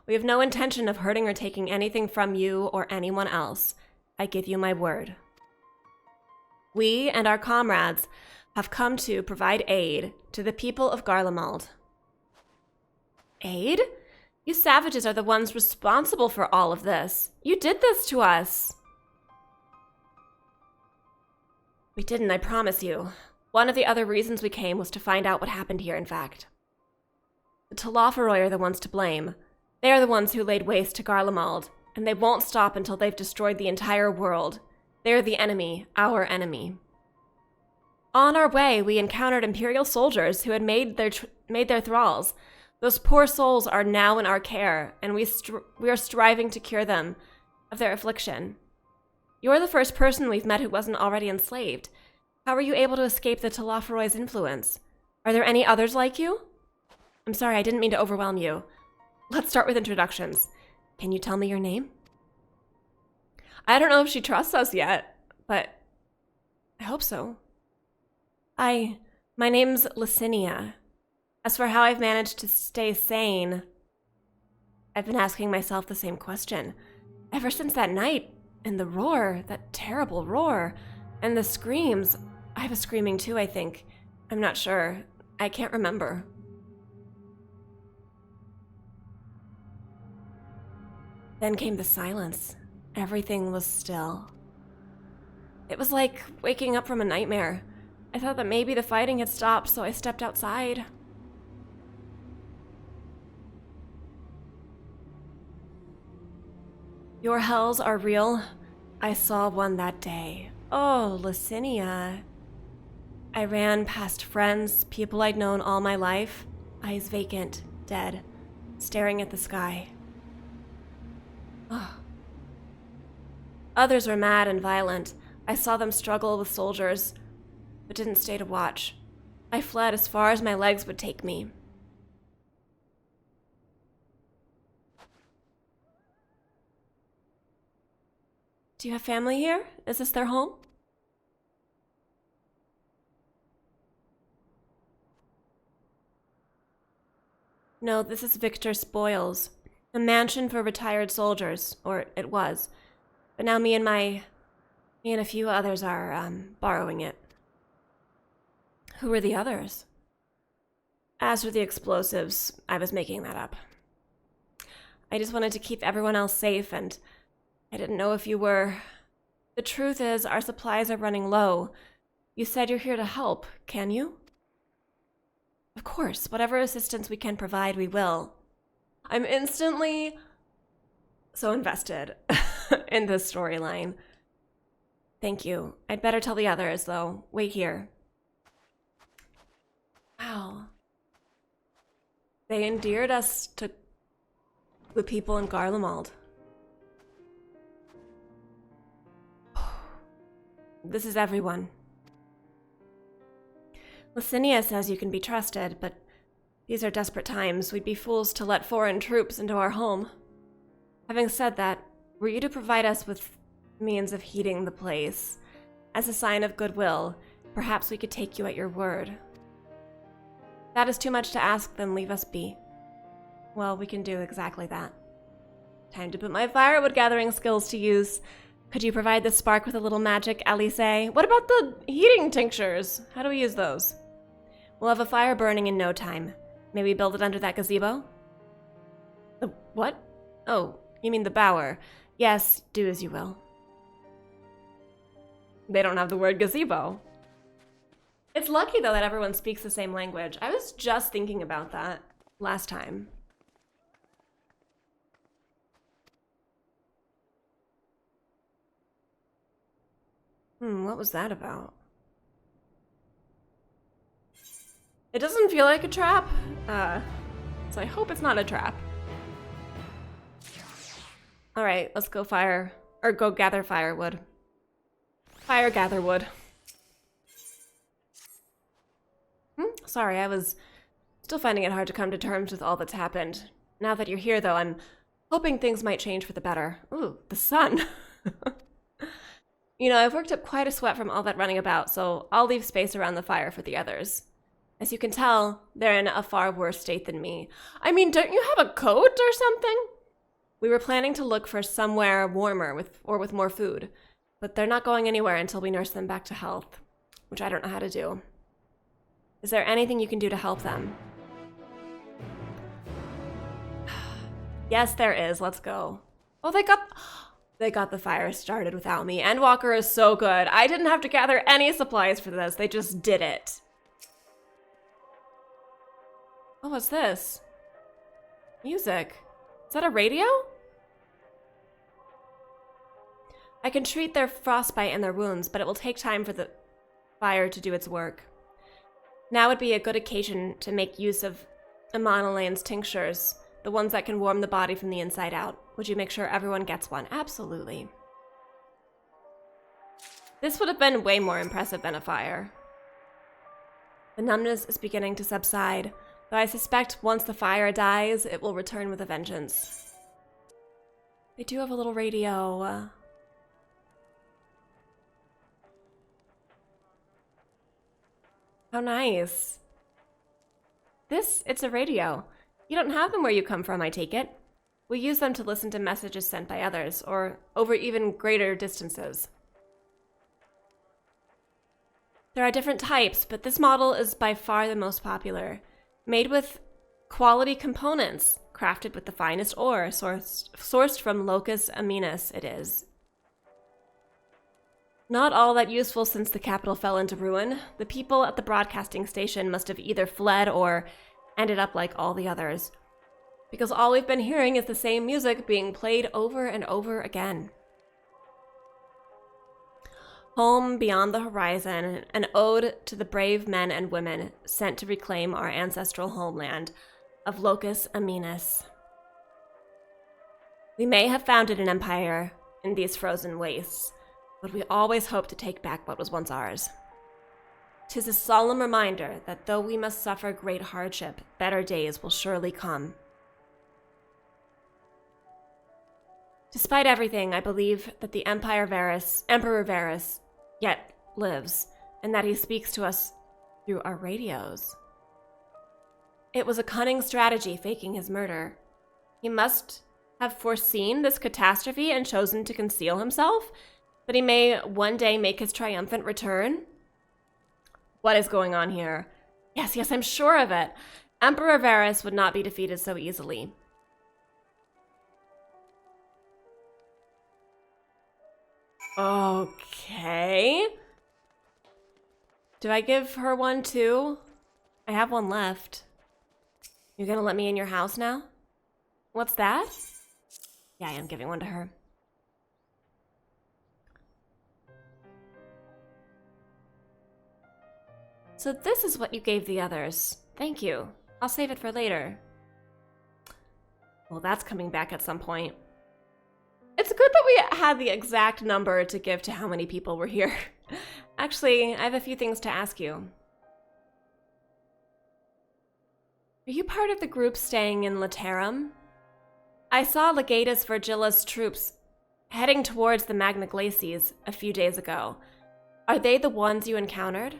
We have no intention of hurting or taking anything from you or anyone else. I give you my word. We and our comrades have come to provide aid to the people of Garlemald. Aid? You savages are the ones responsible for all of this. You did this to us. We didn't, I promise you. One of the other reasons we came was to find out what happened here, in fact. The Talofaroi are the ones to blame. They are the ones who laid waste to Garlemald, and they won't stop until they've destroyed the entire world. They're the enemy, our enemy. On our way, we encountered Imperial soldiers who had made their thralls. Those poor souls are now in our care, and we are striving to cure them of their affliction. You're the first person we've met who wasn't already enslaved. How were you able to escape the Talofaroi's influence? Are there any others like you? I'm sorry, I didn't mean to overwhelm you. Let's start with introductions. Can you tell me your name? I don't know if she trusts us yet, but I hope so. My name's Licinia. As for how I've managed to stay sane, I've been asking myself the same question. Ever since that night, and the roar, that terrible roar, and the screams. I was screaming too, I think. I'm not sure. I can't remember. Then came the silence. Everything was still. It was like waking up from a nightmare. I thought that maybe the fighting had stopped, so I stepped outside. Your hells are real. I saw one that day. Oh, Licinia. I ran past friends, people I'd known all my life, eyes vacant, dead, staring at the sky. Oh. Others were mad and violent. I saw them struggle with soldiers, but didn't stay to watch. I fled as far as my legs would take me. Do you have family here? Is this their home? No, this is Victor Spoils, a mansion for retired soldiers, or it was. But now me and a few others are borrowing it. Who are the others? As for the explosives, I was making that up. I just wanted to keep everyone else safe, and I didn't know if you were. The truth is, our supplies are running low. You said you're here to help, can you? Of course, whatever assistance we can provide, we will. I'm instantly so invested in this storyline. Thank you. I'd better tell the others, though. Wait here. Wow. They endeared us to the people in Garlemald. This is everyone. Licinia says you can be trusted, but these are desperate times. We'd be fools to let foreign troops into our home. Having said that, were you to provide us with means of heating the place, as a sign of goodwill, perhaps we could take you at your word. If that is too much to ask, then leave us be. Well, we can do exactly that. Time to put my firewood gathering skills to use. Could you provide the spark with a little magic, Alice? What about the heating tinctures? How do we use those? We'll have a fire burning in no time. May we build it under that gazebo? The what? Oh, you mean the bower. Yes, do as you will. They don't have the word gazebo. It's lucky, though, that everyone speaks the same language. I was just thinking about that last time. What was that about? It doesn't feel like a trap, so I hope it's not a trap. All right, let's go go gather firewood. Gather wood. Sorry, I was still finding it hard to come to terms with all that's happened. Now that you're here, though, I'm hoping things might change for the better. Ooh, the sun. You know, I've worked up quite a sweat from all that running about, so I'll leave space around the fire for the others. As you can tell, they're in a far worse state than me. I mean, don't you have a coat or something? We were planning to look for somewhere warmer with more food, but they're not going anywhere until we nurse them back to health, which I don't know how to do. Is there anything you can do to help them? Yes, there is. Let's go. Oh, they got the fire started without me. Endwalker is so good. I didn't have to gather any supplies for this. They just did it. Oh, what's this? Music. Is that a radio? I can treat their frostbite and their wounds, but it will take time for the fire to do its work. Now would be a good occasion to make use of Amonalane's tinctures, the ones that can warm the body from the inside out. Would you make sure everyone gets one? Absolutely. This would have been way more impressive than a fire. The numbness is beginning to subside, though I suspect once the fire dies, it will return with a vengeance. They do have a little radio. How nice. It's a radio. You don't have them where you come from, I take it. We use them to listen to messages sent by others, or over even greater distances. There are different types, but this model is by far the most popular. Made with quality components, crafted with the finest ore, sourced from Locus Aminus it is. Not all that useful since the capital fell into ruin. The people at the broadcasting station must have either fled or ended up like all the others, because all we've been hearing is the same music being played over and over again. Home beyond the horizon, an ode to the brave men and women sent to reclaim our ancestral homeland of Locus Aminus. We may have founded an empire in these frozen wastes, but we always hope to take back what was once ours. 'Tis a solemn reminder that though we must suffer great hardship, better days will surely come. Despite everything, I believe that the Emperor Varus, yet lives, and that he speaks to us through our radios. It was a cunning strategy faking his murder. He must have foreseen this catastrophe and chosen to conceal himself, that he may one day make his triumphant return. What is going on here? Yes, I'm sure of it. Emperor Varus would not be defeated so easily. Okay. Do I give her one too? I have one left. You gonna let me in your house now? What's that? Yeah, I am giving one to her. So this is what you gave the others. Thank you. I'll save it for later. Well, that's coming back at some point. It's good that we had the exact number to give to how many people were here. Actually, I have a few things to ask you. Are you part of the group staying in Laterum? I saw Legatus Virgilla's troops heading towards the Magna Glacies a few days ago. Are they the ones you encountered?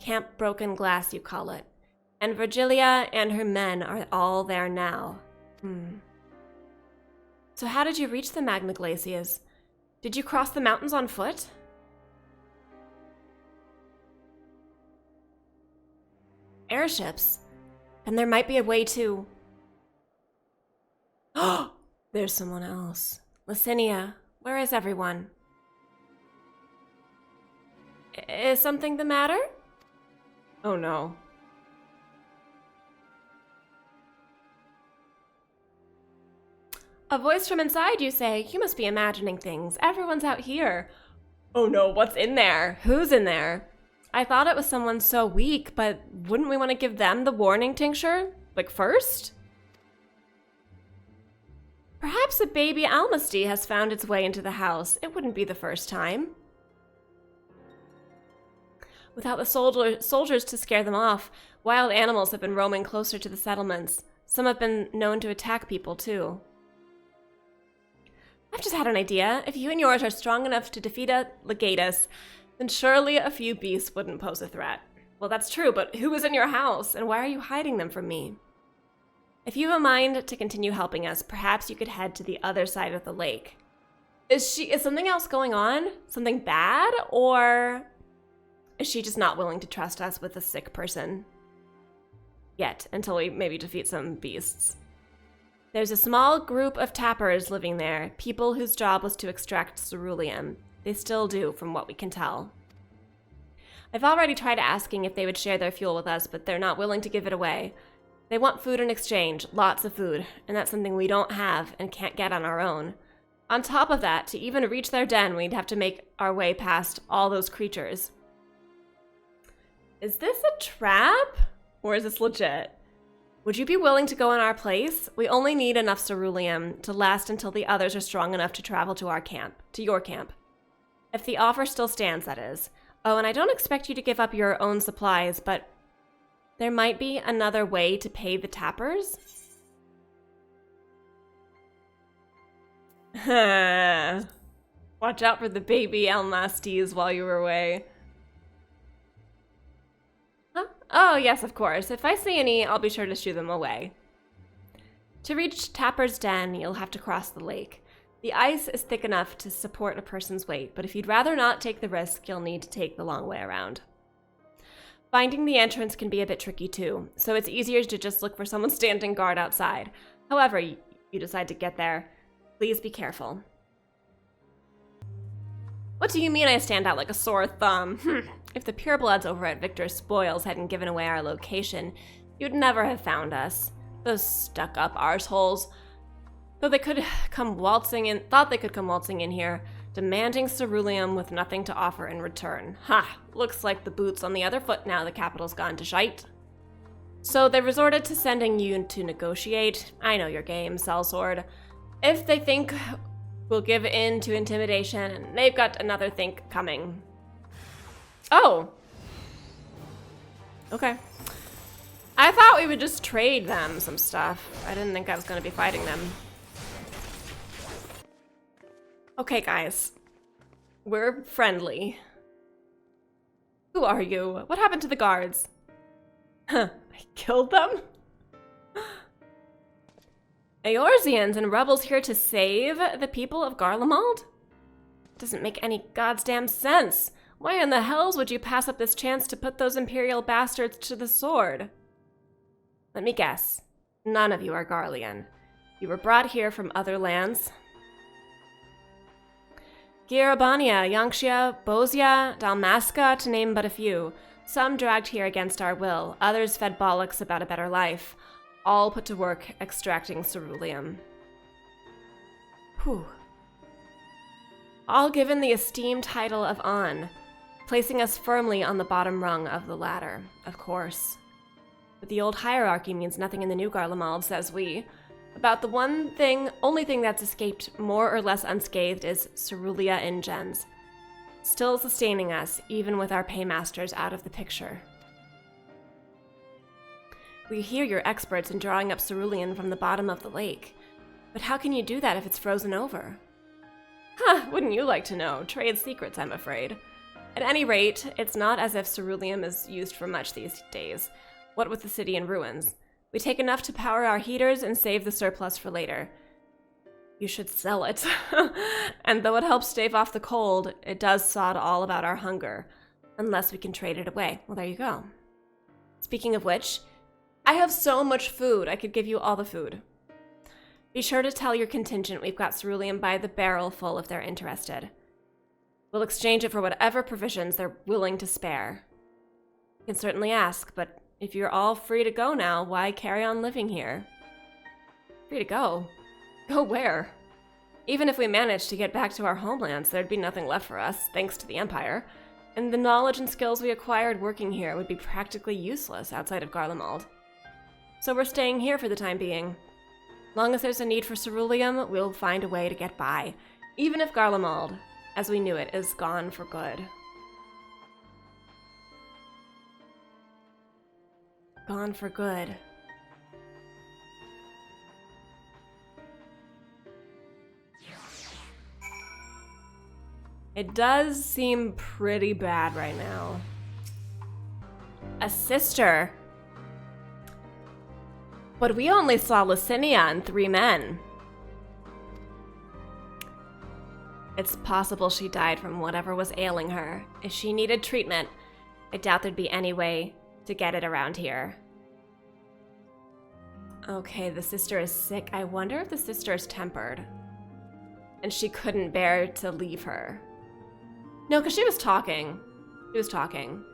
Camp Broken Glass, you call it. And Virgilia and her men are all there now. So how did you reach the Magna Glacies? Did you cross the mountains on foot? Airships? Then there might be a way to... Oh, there's someone else. Licinia, where is everyone? Is something the matter? Oh no. A voice from inside, you say? You must be imagining things. Everyone's out here. Oh no, what's in there? Who's in there? I thought it was someone so weak, but wouldn't we want to give them the warning tincture? Like first? Perhaps a baby Almasty has found its way into the house. It wouldn't be the first time. Without the soldiers to scare them off, wild animals have been roaming closer to the settlements. Some have been known to attack people, too. I've just had an idea. If you and yours are strong enough to defeat a legatus, then surely a few beasts wouldn't pose a threat. Well, that's true, but who is in your house, and why are you hiding them from me? If you have a mind to continue helping us, perhaps you could head to the other side of the lake. Is something else going on? Something bad? Or is she just not willing to trust us with a sick person? Yet, until we maybe defeat some beasts. There's a small group of tappers living there, people whose job was to extract ceruleum. They still do, from what we can tell. I've already tried asking if they would share their fuel with us, but they're not willing to give it away. They want food in exchange, lots of food, and that's something we don't have and can't get on our own. On top of that, to even reach their den, we'd have to make our way past all those creatures. Is this a trap? Or is this legit? Would you be willing to go in our place? We only need enough ceruleum to last until the others are strong enough to travel to our camp, to your camp. If the offer still stands, that is. Oh, and I don't expect you to give up your own supplies, but there might be another way to pay the tappers? Watch out for the baby Almasties while you were away. Huh? Oh, yes, of course. If I see any, I'll be sure to shoo them away. To reach Tapper's Den, you'll have to cross the lake. The ice is thick enough to support a person's weight, but if you'd rather not take the risk, you'll need to take the long way around. Finding the entrance can be a bit tricky too, so it's easier to just look for someone standing guard outside. However, you decide to get there, please be careful. What do you mean I stand out like a sore thumb? If the purebloods over at Victor's Spoils hadn't given away our location, you'd never have found us. Those stuck-up arseholes. Though they could come waltzing in, thought they could come waltzing in here, demanding ceruleum with nothing to offer in return. Ha! Looks like the boot's on the other foot now the capital's gone to shite. So they resorted to sending you to negotiate. I know your game, sellsword. If they think we'll give in to intimidation, they've got another think coming. Oh! Okay. I thought we would just trade them some stuff. I didn't think I was going to be fighting them. Okay, guys. We're friendly. Who are you? What happened to the guards? Huh, I killed them? Eorzeans and rebels here to save the people of Garlemald? Doesn't make any goddamn sense. Why in the hells would you pass up this chance to put those Imperial bastards to the sword? Let me guess. None of you are Garlean. You were brought here from other lands. Girabania, Yangxia, Bozia, Dalmasca, to name but a few. Some dragged here against our will, others fed bollocks about a better life. All put to work extracting ceruleum. Whew. All given the esteemed title of An, placing us firmly on the bottom rung of the ladder, of course. But the old hierarchy means nothing in the new Garlemald, says we. About the only thing that's escaped more or less unscathed is Cerulea Ingens. Still sustaining us, even with our paymasters out of the picture. We hear you're experts in drawing up cerulean from the bottom of the lake. But how can you do that if it's frozen over? Huh, wouldn't you like to know? Trade secrets, I'm afraid. At any rate, it's not as if ceruleum is used for much these days. What with the city in ruins? We take enough to power our heaters and save the surplus for later. You should sell it. And though it helps stave off the cold, it does sod all about our hunger. Unless we can trade it away. Well, there you go. Speaking of which, I have so much food. I could give you all the food. Be sure to tell your contingent we've got cerulean by the barrel full if they're interested. We'll exchange it for whatever provisions they're willing to spare. You can certainly ask, but if you're all free to go now, why carry on living here? Free to go? Go where? Even if we managed to get back to our homelands, there'd be nothing left for us, thanks to the Empire. And the knowledge and skills we acquired working here would be practically useless outside of Garlemald. So we're staying here for the time being. Long as there's a need for ceruleum, we'll find a way to get by, even if Garlemald, as we knew it, is gone for good. Gone for good. It does seem pretty bad right now. A sister. But we only saw Licinia and 3 men. It's possible she died from whatever was ailing her. If she needed treatment, I doubt there'd be any way to get it around here. Okay, the sister is sick. I wonder if the sister is tempered. And she couldn't bear to leave her. No, because she was talking. She was talking.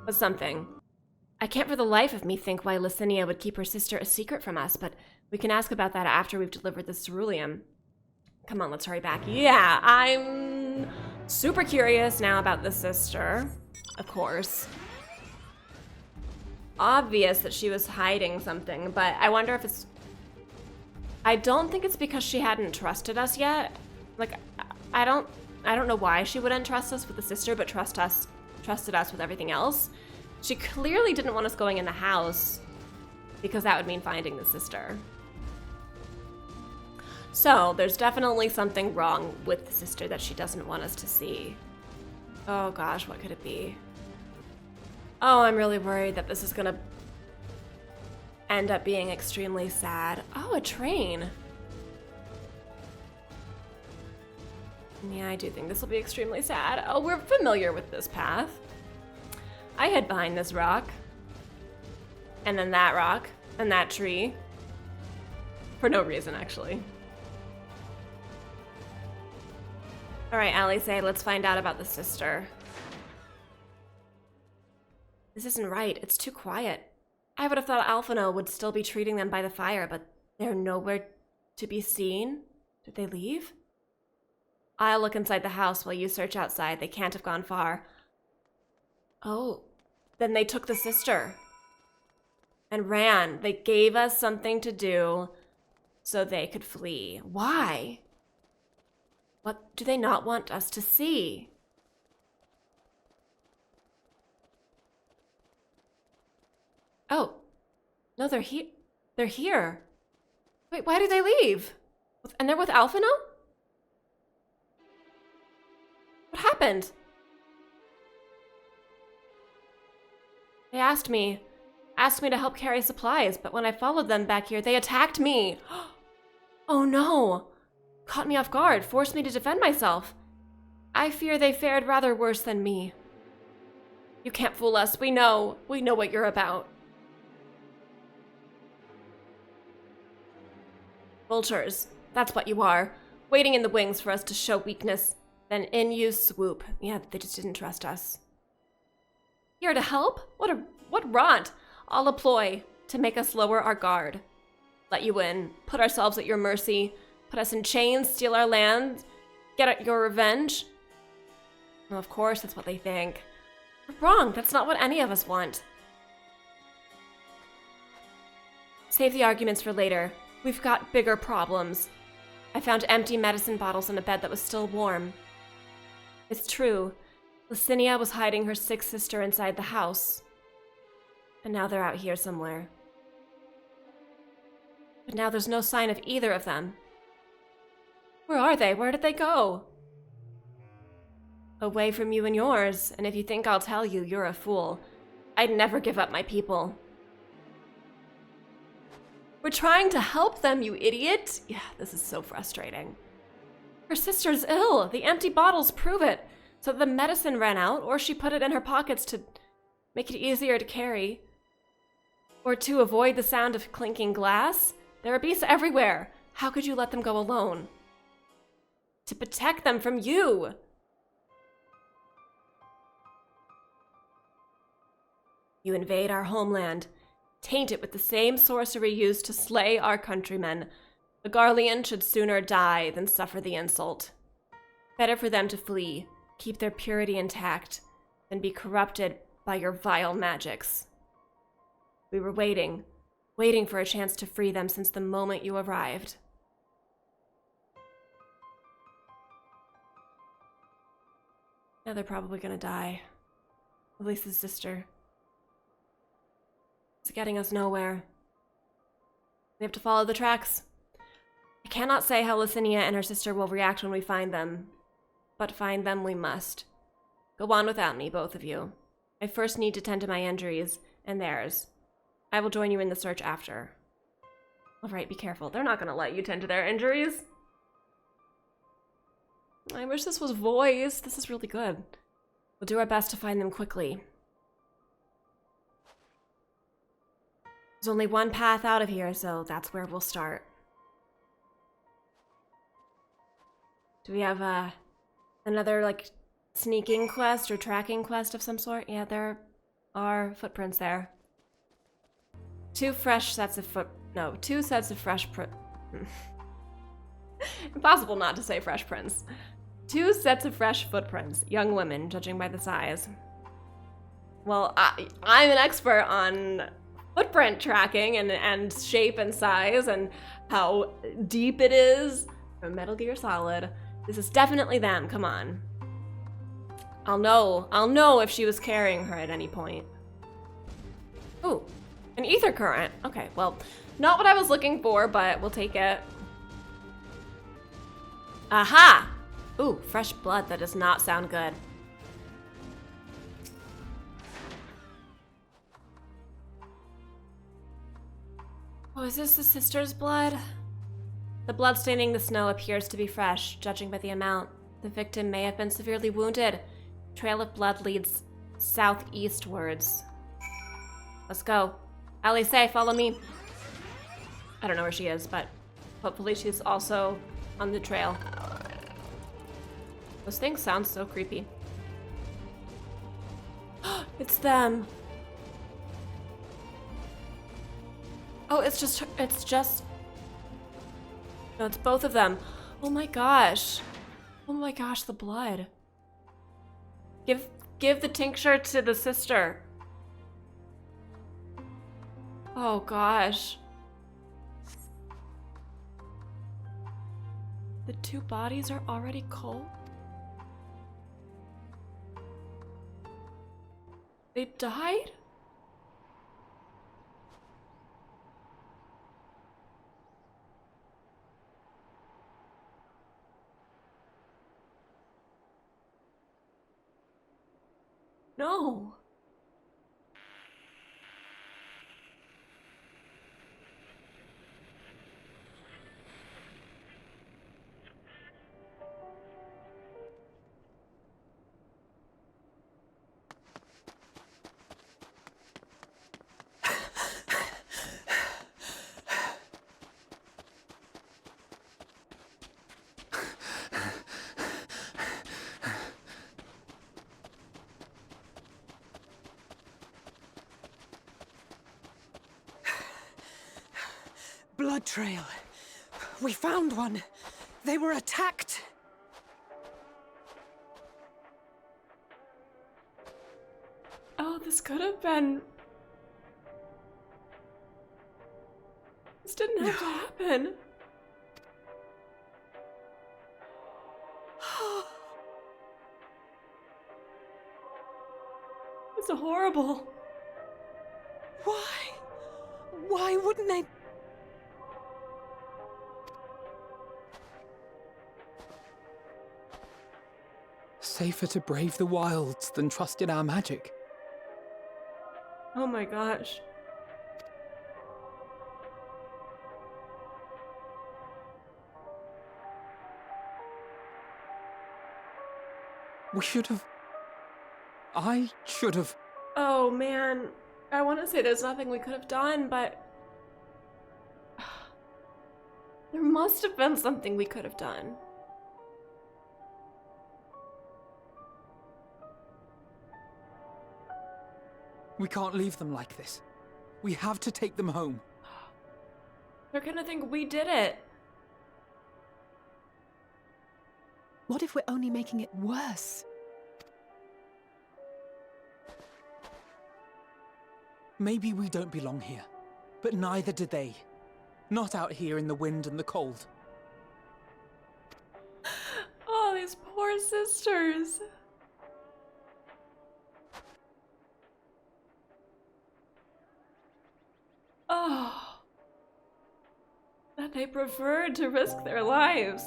Was something. I can't for the life of me think why Licinia would keep her sister a secret from us, but we can ask about that after we've delivered the ceruleum. Come on, let's hurry back. Yeah, I'm super curious now about the sister, of course. Obvious that she was hiding something, but I wonder if it's... I don't think it's because she hadn't trusted us yet. Like, I don't know why she wouldn't trust us with the sister, but trusted us with everything else. She clearly didn't want us going in the house, because that would mean finding the sister. So, there's definitely something wrong with the sister that she doesn't want us to see. Oh gosh, what could it be? Oh, I'm really worried that this is gonna end up being extremely sad. Oh, a train. Yeah, I do think this will be extremely sad. Oh, we're familiar with this path. I hid behind this rock. And then that rock. And that tree. For no reason, actually. Alright, Alice, let's find out about the sister. This isn't right. It's too quiet. I would have thought Alphino would still be treating them by the fire, but they're nowhere to be seen. Did they leave? I'll look inside the house while you search outside. They can't have gone far. Oh, then they took the sister. And ran. They gave us something to do so they could flee. Why? What do they not want us to see? Oh. No, they're here. They're here. Wait, why did they leave? And they're with Alphino? What happened? They asked me to help carry supplies, but when I followed them back here, they attacked me. Oh no. Caught me off guard, forced me to defend myself. I fear they fared rather worse than me. You can't fool us. We know what you're about. Vultures, that's what you are. Waiting in the wings for us to show weakness. Then in you swoop. Yeah, they just didn't trust us. Here to help? What rot? All a ploy to make us lower our guard. Let you in, put ourselves at your mercy, put us in chains, steal our land, get at your revenge. Well, of course, that's what they think. We're wrong, that's not what any of us want. Save the arguments for later. We've got bigger problems. I found empty medicine bottles in a bed that was still warm. It's true. Licinia was hiding her sick sister inside the house. And now they're out here somewhere. But now there's no sign of either of them. Where are they? Where did they go? Away from you and yours, and if you think I'll tell you, you're a fool. I'd never give up my people. We're trying to help them, you idiot! Yeah, this is so frustrating. Her sister's ill. The empty bottles prove it. So the medicine ran out, or she put it in her pockets to make it easier to carry. Or to avoid the sound of clinking glass. There are beasts everywhere. How could you let them go alone? To protect them from you! You invade our homeland, taint it with the same sorcery used to slay our countrymen. The Garlean should sooner die than suffer the insult. Better for them to flee, keep their purity intact, than be corrupted by your vile magics. We were waiting for a chance to free them since the moment you arrived. Now they're probably gonna die. At least his sister. It's getting us nowhere. We have to follow the tracks. I cannot say how Licinia and her sister will react when we find them, but find them we must. Go on without me, both of you. I first need to tend to my injuries, and theirs. I will join you in the search after. Alright, be careful. They're not gonna let you tend to their injuries. I wish this was voice. This is really good. We'll do our best to find them quickly. There's only one path out of here, so that's where we'll start. Do we have another, like, sneaking quest or tracking quest of some sort? Yeah, there are footprints there. Two sets of fresh Impossible not to say fresh prints. 2 sets of fresh footprints. Young women, judging by the size. Well, I'm an expert on footprint tracking and shape and size and how deep it is from Metal Gear Solid. This is definitely them, come on. I'll know if she was carrying her at any point. Ooh, an ether current. Okay, well, not what I was looking for, but we'll take it. Aha! Ooh, fresh blood. That does not sound good. Oh, is this the sister's blood? The blood staining the snow appears to be fresh, judging by the amount. The victim may have been severely wounded. Trail of blood leads southeastwards. Let's go. Alice, follow me. I don't know where she is, but hopefully she's also on the trail. Those things sound so creepy. It's them. Oh, it's just no, it's both of them. Oh my gosh. Oh my gosh, the blood. Give the tincture to the sister. Oh gosh. The 2 bodies are already cold? They died? No. Blood trail. We found one. They were attacked. Oh, this could have been... This didn't have to happen. It's horrible. Why? Why wouldn't they... Safer to brave the wilds than trust in our magic. Oh my gosh. We should have... I should have... Oh man. I want to say there's nothing we could have done, but... There must have been something we could have done. We can't leave them like this. We have to take them home. They're gonna think we did it. What if we're only making it worse? Maybe we don't belong here, but neither do they. Not out here in the wind and the cold. Oh, these poor sisters. Oh. That they preferred to risk their lives.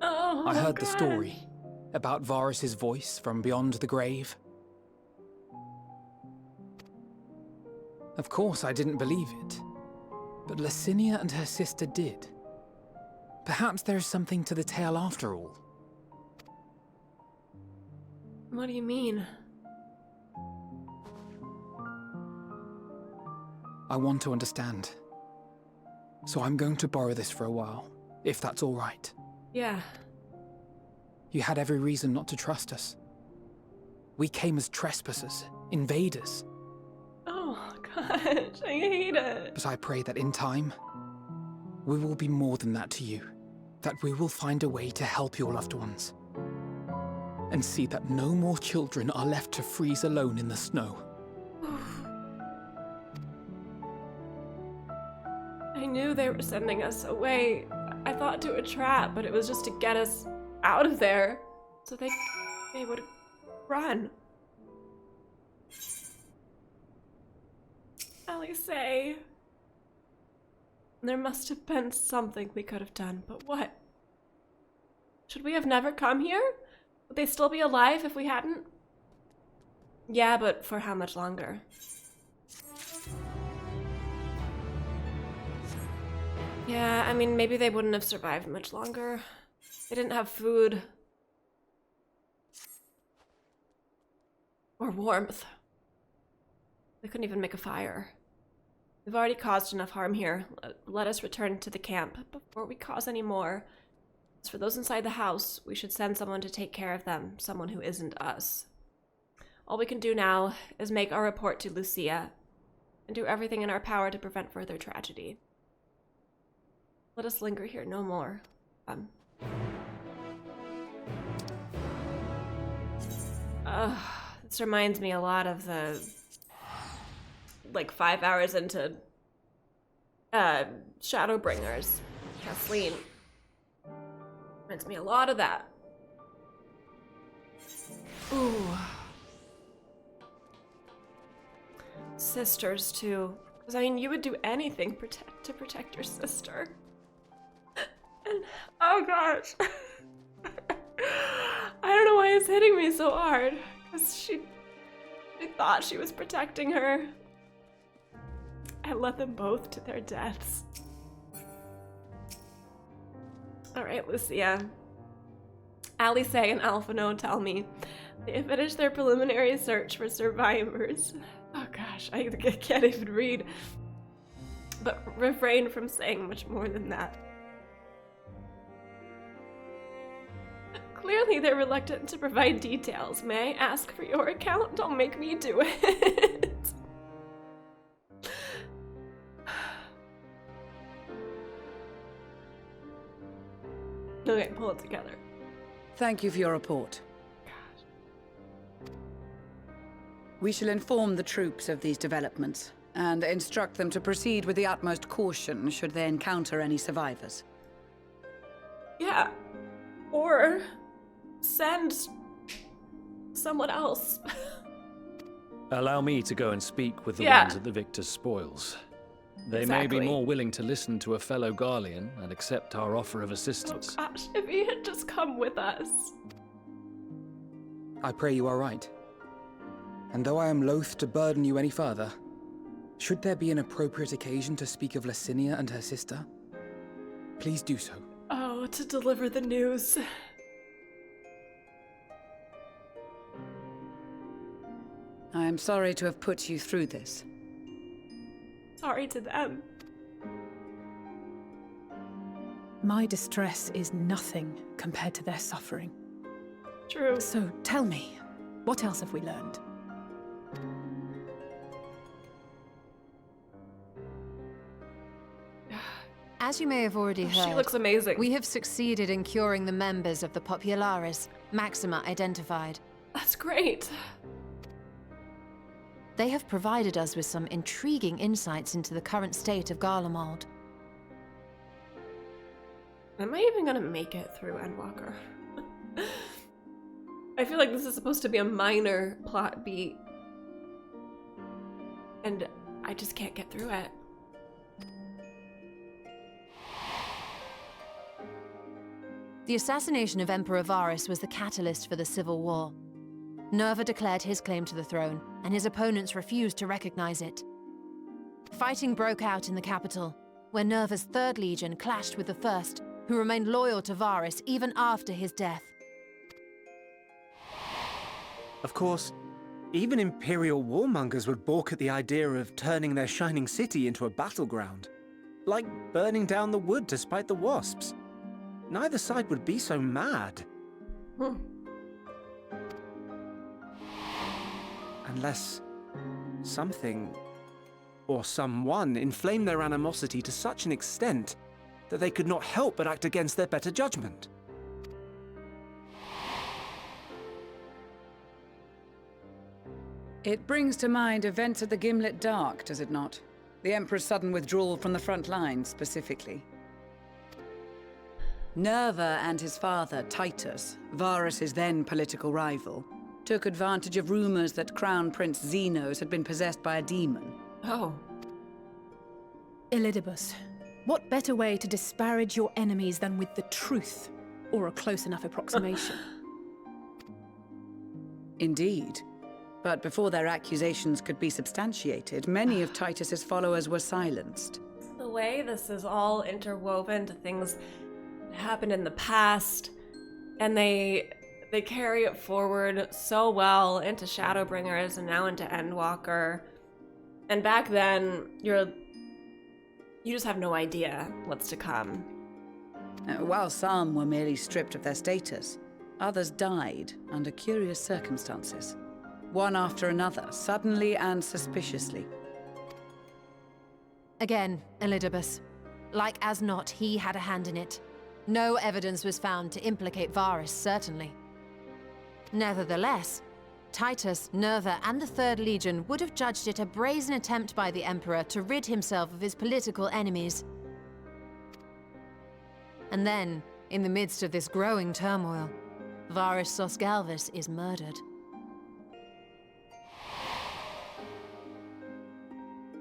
Oh, I heard God. the story about Varus's voice from beyond the grave. Of course, I didn't believe it, but Licinia and her sister did. Perhaps there is something to the tale after all. What do you mean? I want to understand. So I'm going to borrow this for a while, if that's all right. Yeah. You had every reason not to trust us. We came as trespassers, invaders. Oh, gosh, I hate it. But I pray that in time, we will be more than that to you. That we will find a way to help your loved ones. And see that no more children are left to freeze alone in the snow. I knew they were sending us away. I thought to a trap, but it was just to get us out of there. So they would run. Alice, there must have been something we could have done, but what? Should we have never come here? Would they still be alive if we hadn't? Yeah, but for how much longer? Yeah, I mean, maybe they wouldn't have survived much longer. They didn't have food. Or warmth. They couldn't even make a fire. We've already caused enough harm here. Let us return to the camp before we cause any more. As for those inside the house, we should send someone to take care of them, someone who isn't us. All we can do now is make our report to Lucia and do everything in our power to prevent further tragedy. Let us linger here no more. This reminds me a lot of the, like, 5 hours into Shadowbringers. Kathleen. Reminds me a lot of that. Ooh. Sisters, too. Because, I mean, you would do anything to protect your sister. And, oh gosh. I don't know why it's hitting me so hard. Because she thought she was protecting her. And led them both to their deaths. Alright, Lucia. Alice and Alphino tell me they have finished their preliminary search for survivors. Oh gosh, I can't even read. But refrain from saying much more than that. Clearly they're reluctant to provide details. May I ask for your account? Don't make me do it. Okay, pull it together. Thank you for your report. We shall inform the troops of these developments and instruct them to proceed with the utmost caution should they encounter any survivors. Yeah. Or send someone else. Allow me to go and speak with the Yeah. ones at the victor's spoils. They Exactly. may be more willing to listen to a fellow Garlean and accept our offer of assistance. Oh gosh, if he had just come with us. I pray you are right. And though I am loath to burden you any further, should there be an appropriate occasion to speak of Licinia and her sister, please do so. Oh, to deliver the news. I am sorry to have put you through this. Sorry to them. My distress is nothing compared to their suffering. True. So tell me, what else have we learned? As you may have already heard, She looks amazing. we have succeeded in curing the members of the Populares, Maxima identified. That's great. They have provided us with some intriguing insights into the current state of Garlemald. Am I even gonna make it through Endwalker? I feel like this is supposed to be a minor plot beat. And I just can't get through it. The assassination of Emperor Varus was the catalyst for the civil war. Nerva declared his claim to the throne, and his opponents refused to recognize it. Fighting broke out in the capital, where Nerva's Third Legion clashed with the First, who remained loyal to Varus even after his death. Of course, even Imperial warmongers would balk at the idea of turning their shining city into a battleground. Like burning down the wood to spite the wasps. Neither side would be so mad. Unless something or someone inflamed their animosity to such an extent that they could not help but act against their better judgment. It brings to mind events at the Gimlet Dark, does it not? The Emperor's sudden withdrawal from the front lines, specifically. Nerva and his father, Titus, Varus's then political rival, took advantage of rumors that Crown Prince Xenos had been possessed by a demon. Oh. Elidibus, what better way to disparage your enemies than with the truth, or a close enough approximation? Indeed. But before their accusations could be substantiated, many of Titus's followers were silenced. The way this is all interwoven to things that happened in the past, and they carry it forward so well into Shadowbringers and now into Endwalker. And back then, you just have no idea what's to come. While some were merely stripped of their status, others died under curious circumstances. One after another, suddenly and suspiciously. Again, Elidibus. Like as not, he had a hand in it. No evidence was found to implicate Varus, certainly. Nevertheless, Titus, Nerva, and the Third Legion would have judged it a brazen attempt by the Emperor to rid himself of his political enemies. And then, in the midst of this growing turmoil, Varus Sosgalvis is murdered.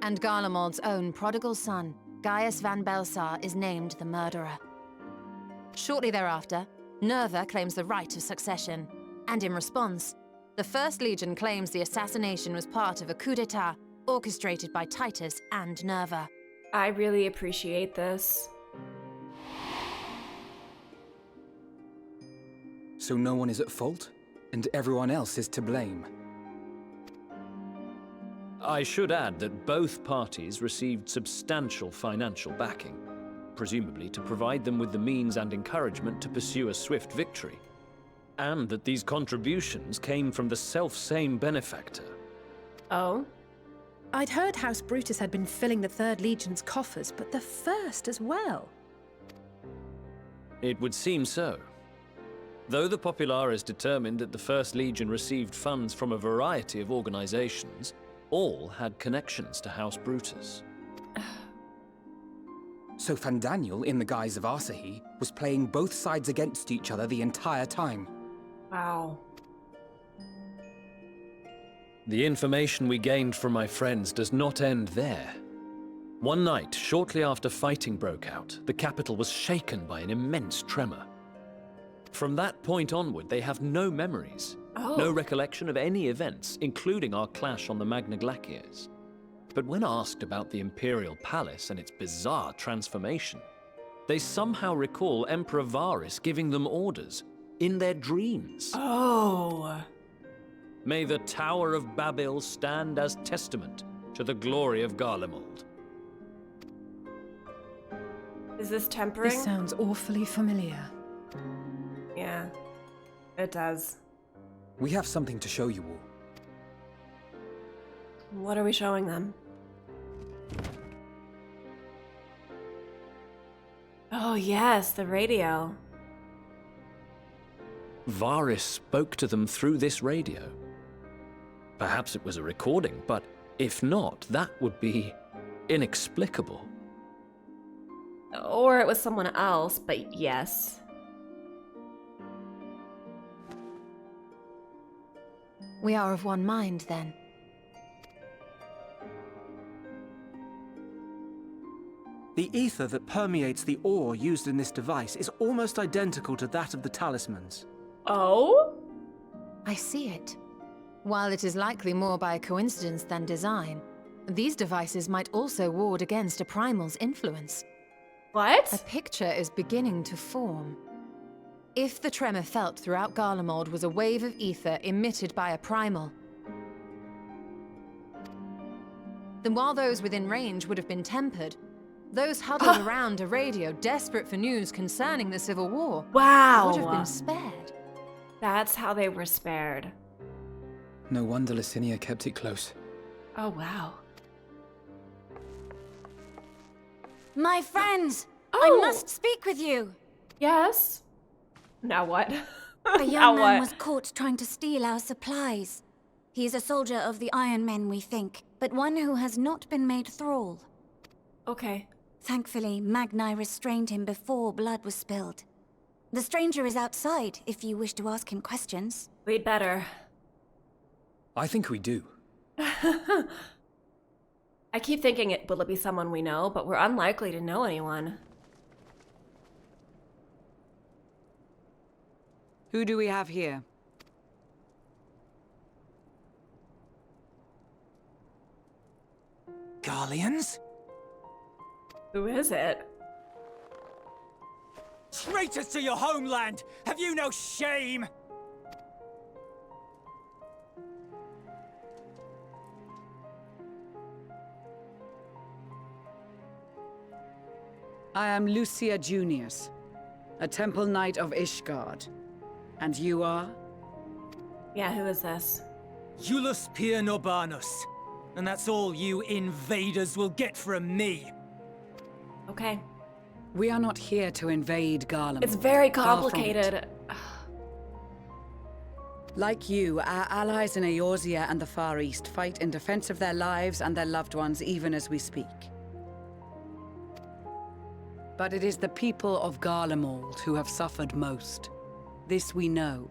And Garlemald's own prodigal son, Gaius van Belsar, is named the murderer. Shortly thereafter, Nerva claims the right of succession, and in response, the First Legion claims the assassination was part of a coup d'etat orchestrated by Titus and Nerva. I really appreciate this. So no one is at fault, and everyone else is to blame. I should add that both parties received substantial financial backing, presumably to provide them with the means and encouragement to pursue a swift victory. And that these contributions came from the self-same benefactor. Oh? I'd heard House Brutus had been filling the Third Legion's coffers, but the First as well. It would seem so. Though the Populares determined that the First Legion received funds from a variety of organizations, all had connections to House Brutus. So Fandaniel, in the guise of Asahi, was playing both sides against each other the entire time. Wow. The information we gained from my friends does not end there. One night, shortly after fighting broke out, the capital was shaken by an immense tremor. From that point onward, they have no memories, no recollection of any events, including our clash on the Magna Glaciers. But when asked about the Imperial Palace and its bizarre transformation, they somehow recall Emperor Varus giving them orders in their dreams. Oh. May the Tower of Babel stand as testament to the glory of Garlemald. Is this tempering? This sounds awfully familiar. Yeah, it does. We have something to show you all. What are we showing them? Oh yes, the radio. Varys spoke to them through this radio. Perhaps it was a recording, but if not, that would be inexplicable. Or it was someone else, but yes. We are of one mind, then. The ether that permeates the ore used in this device is almost identical to that of the talismans. Oh? I see it. While it is likely more by coincidence than design, these devices might also ward against a primal's influence. What? A picture is beginning to form. If the tremor felt throughout Garlemald was a wave of ether emitted by a primal, then while those within range would have been tempered, those huddled around a radio desperate for news concerning the Civil War would have been spared. That's how they were spared. No wonder Licinia kept it close. Oh, wow. My friends! I must speak with you! Yes? Now what? A young man was caught trying to steal our supplies. He is a soldier of the Iron Men, we think, but one who has not been made thrall. Okay. Thankfully, Magni restrained him before blood was spilled. The stranger is outside, if you wish to ask him questions. We'd better. I think we do. I keep thinking will it be someone we know, but we're unlikely to know anyone. Who do we have here? Garleans? Who is it? Traitors to your homeland! Have you no shame? I am Lucia Junius, a temple knight of Ishgard. And you are? Yeah, who is this? Iulus Pier Norbanus. And that's all you invaders will get from me. Okay. We are not here to invade Garlemald. It's very Far from it. complicated. Like you, our allies in Eorzea and the Far East fight in defense of their lives and their loved ones even as we speak. But it is the people of Garlemald who have suffered most. This we know.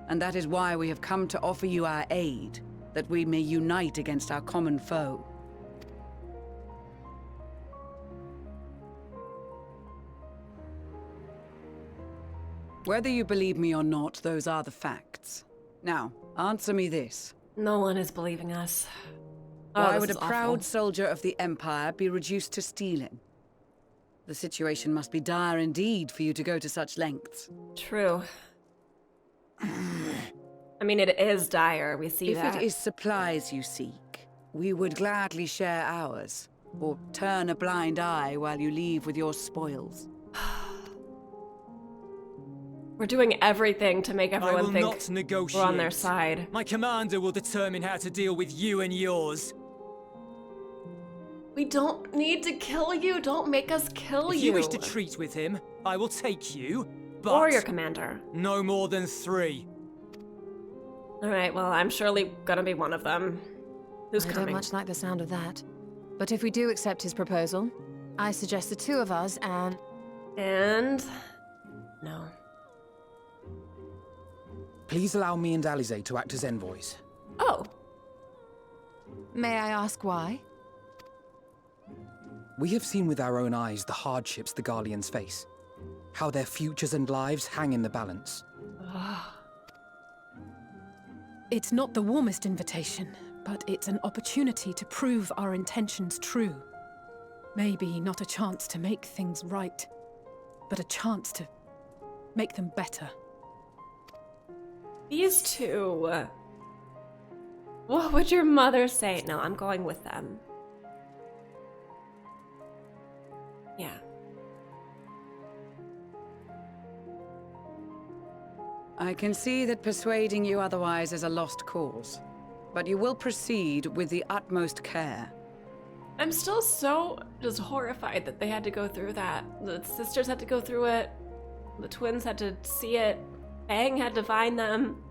And that is why we have come to offer you our aid, that we may unite against our common foe. Whether you believe me or not, those are the facts. Now, answer me this. No one is believing us. Oh, Why this would a is awful. proud soldier of the Empire be reduced to stealing? The situation must be dire indeed for you to go to such lengths. True. I mean, it is dire. We see that. If it is supplies you seek, we would gladly share ours, or turn a blind eye while you leave with your spoils. We're doing everything to make I everyone will think not negotiate. we're on their side. My commander will determine how to deal with you and yours. We don't need to kill you. Don't make us kill If you wish to treat with him, I will take you, but... Or your commander. No more than 3. Alright, well, I'm surely gonna be one of them. Who's I coming? don't much like the sound of that. But if we do accept his proposal, I suggest the 2 of us and... And... No. Please allow me and Alize to act as envoys. Oh. May I ask why? We have seen with our own eyes the hardships the Garleans face. How their futures and lives hang in the balance. It's not the warmest invitation, but it's an opportunity to prove our intentions true. Maybe not a chance to make things right, but a chance to make them better. These 2... What would your mother say? No, I'm going with them. Yeah. I can see that persuading you otherwise is a lost cause, but you will proceed with the utmost care. I'm still so just horrified that they had to go through that. The sisters had to go through it. The twins had to see it. Aang had to find them.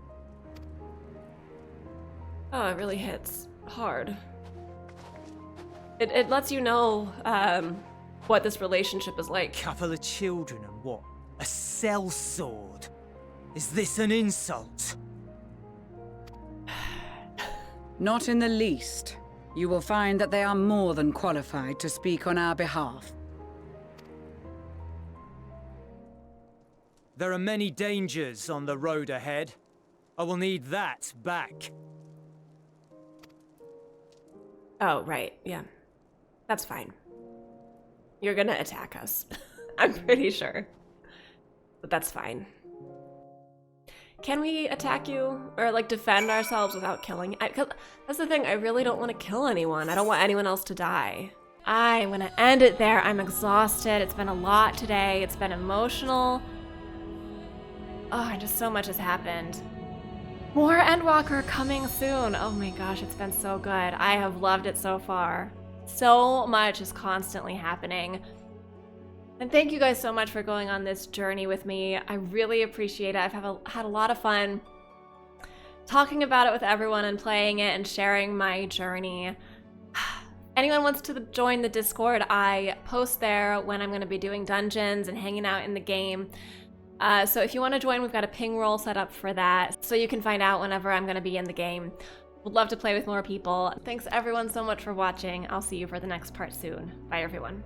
Oh, it really hits hard. It lets you know what this relationship is like. Couple of children and what? A sellsword? Is this an insult? Not in the least. You will find that they are more than qualified to speak on our behalf. There are many dangers on the road ahead. I will need that back. Oh, right, yeah. That's fine. You're gonna attack us. I'm pretty sure. But that's fine. Can we attack you? Or, like, defend ourselves without killing? 'Cause that's the thing, I really don't want to kill anyone. I don't want anyone else to die. I'm gonna end it there. I'm exhausted. It's been a lot today. It's been emotional. Oh, just so much has happened. More Endwalker coming soon. Oh my gosh, it's been so good. I have loved it so far. So much is constantly happening. And thank you guys so much for going on this journey with me. I really appreciate it. I've had a lot of fun talking about it with everyone and playing it and sharing my journey. Anyone wants to join the Discord, I post there when I'm going to be doing dungeons and hanging out in the game. So if you want to join, we've got a ping roll set up for that, so you can find out whenever I'm going to be in the game. Would love to play with more people. Thanks everyone so much for watching. I'll see you for the next part soon. Bye everyone.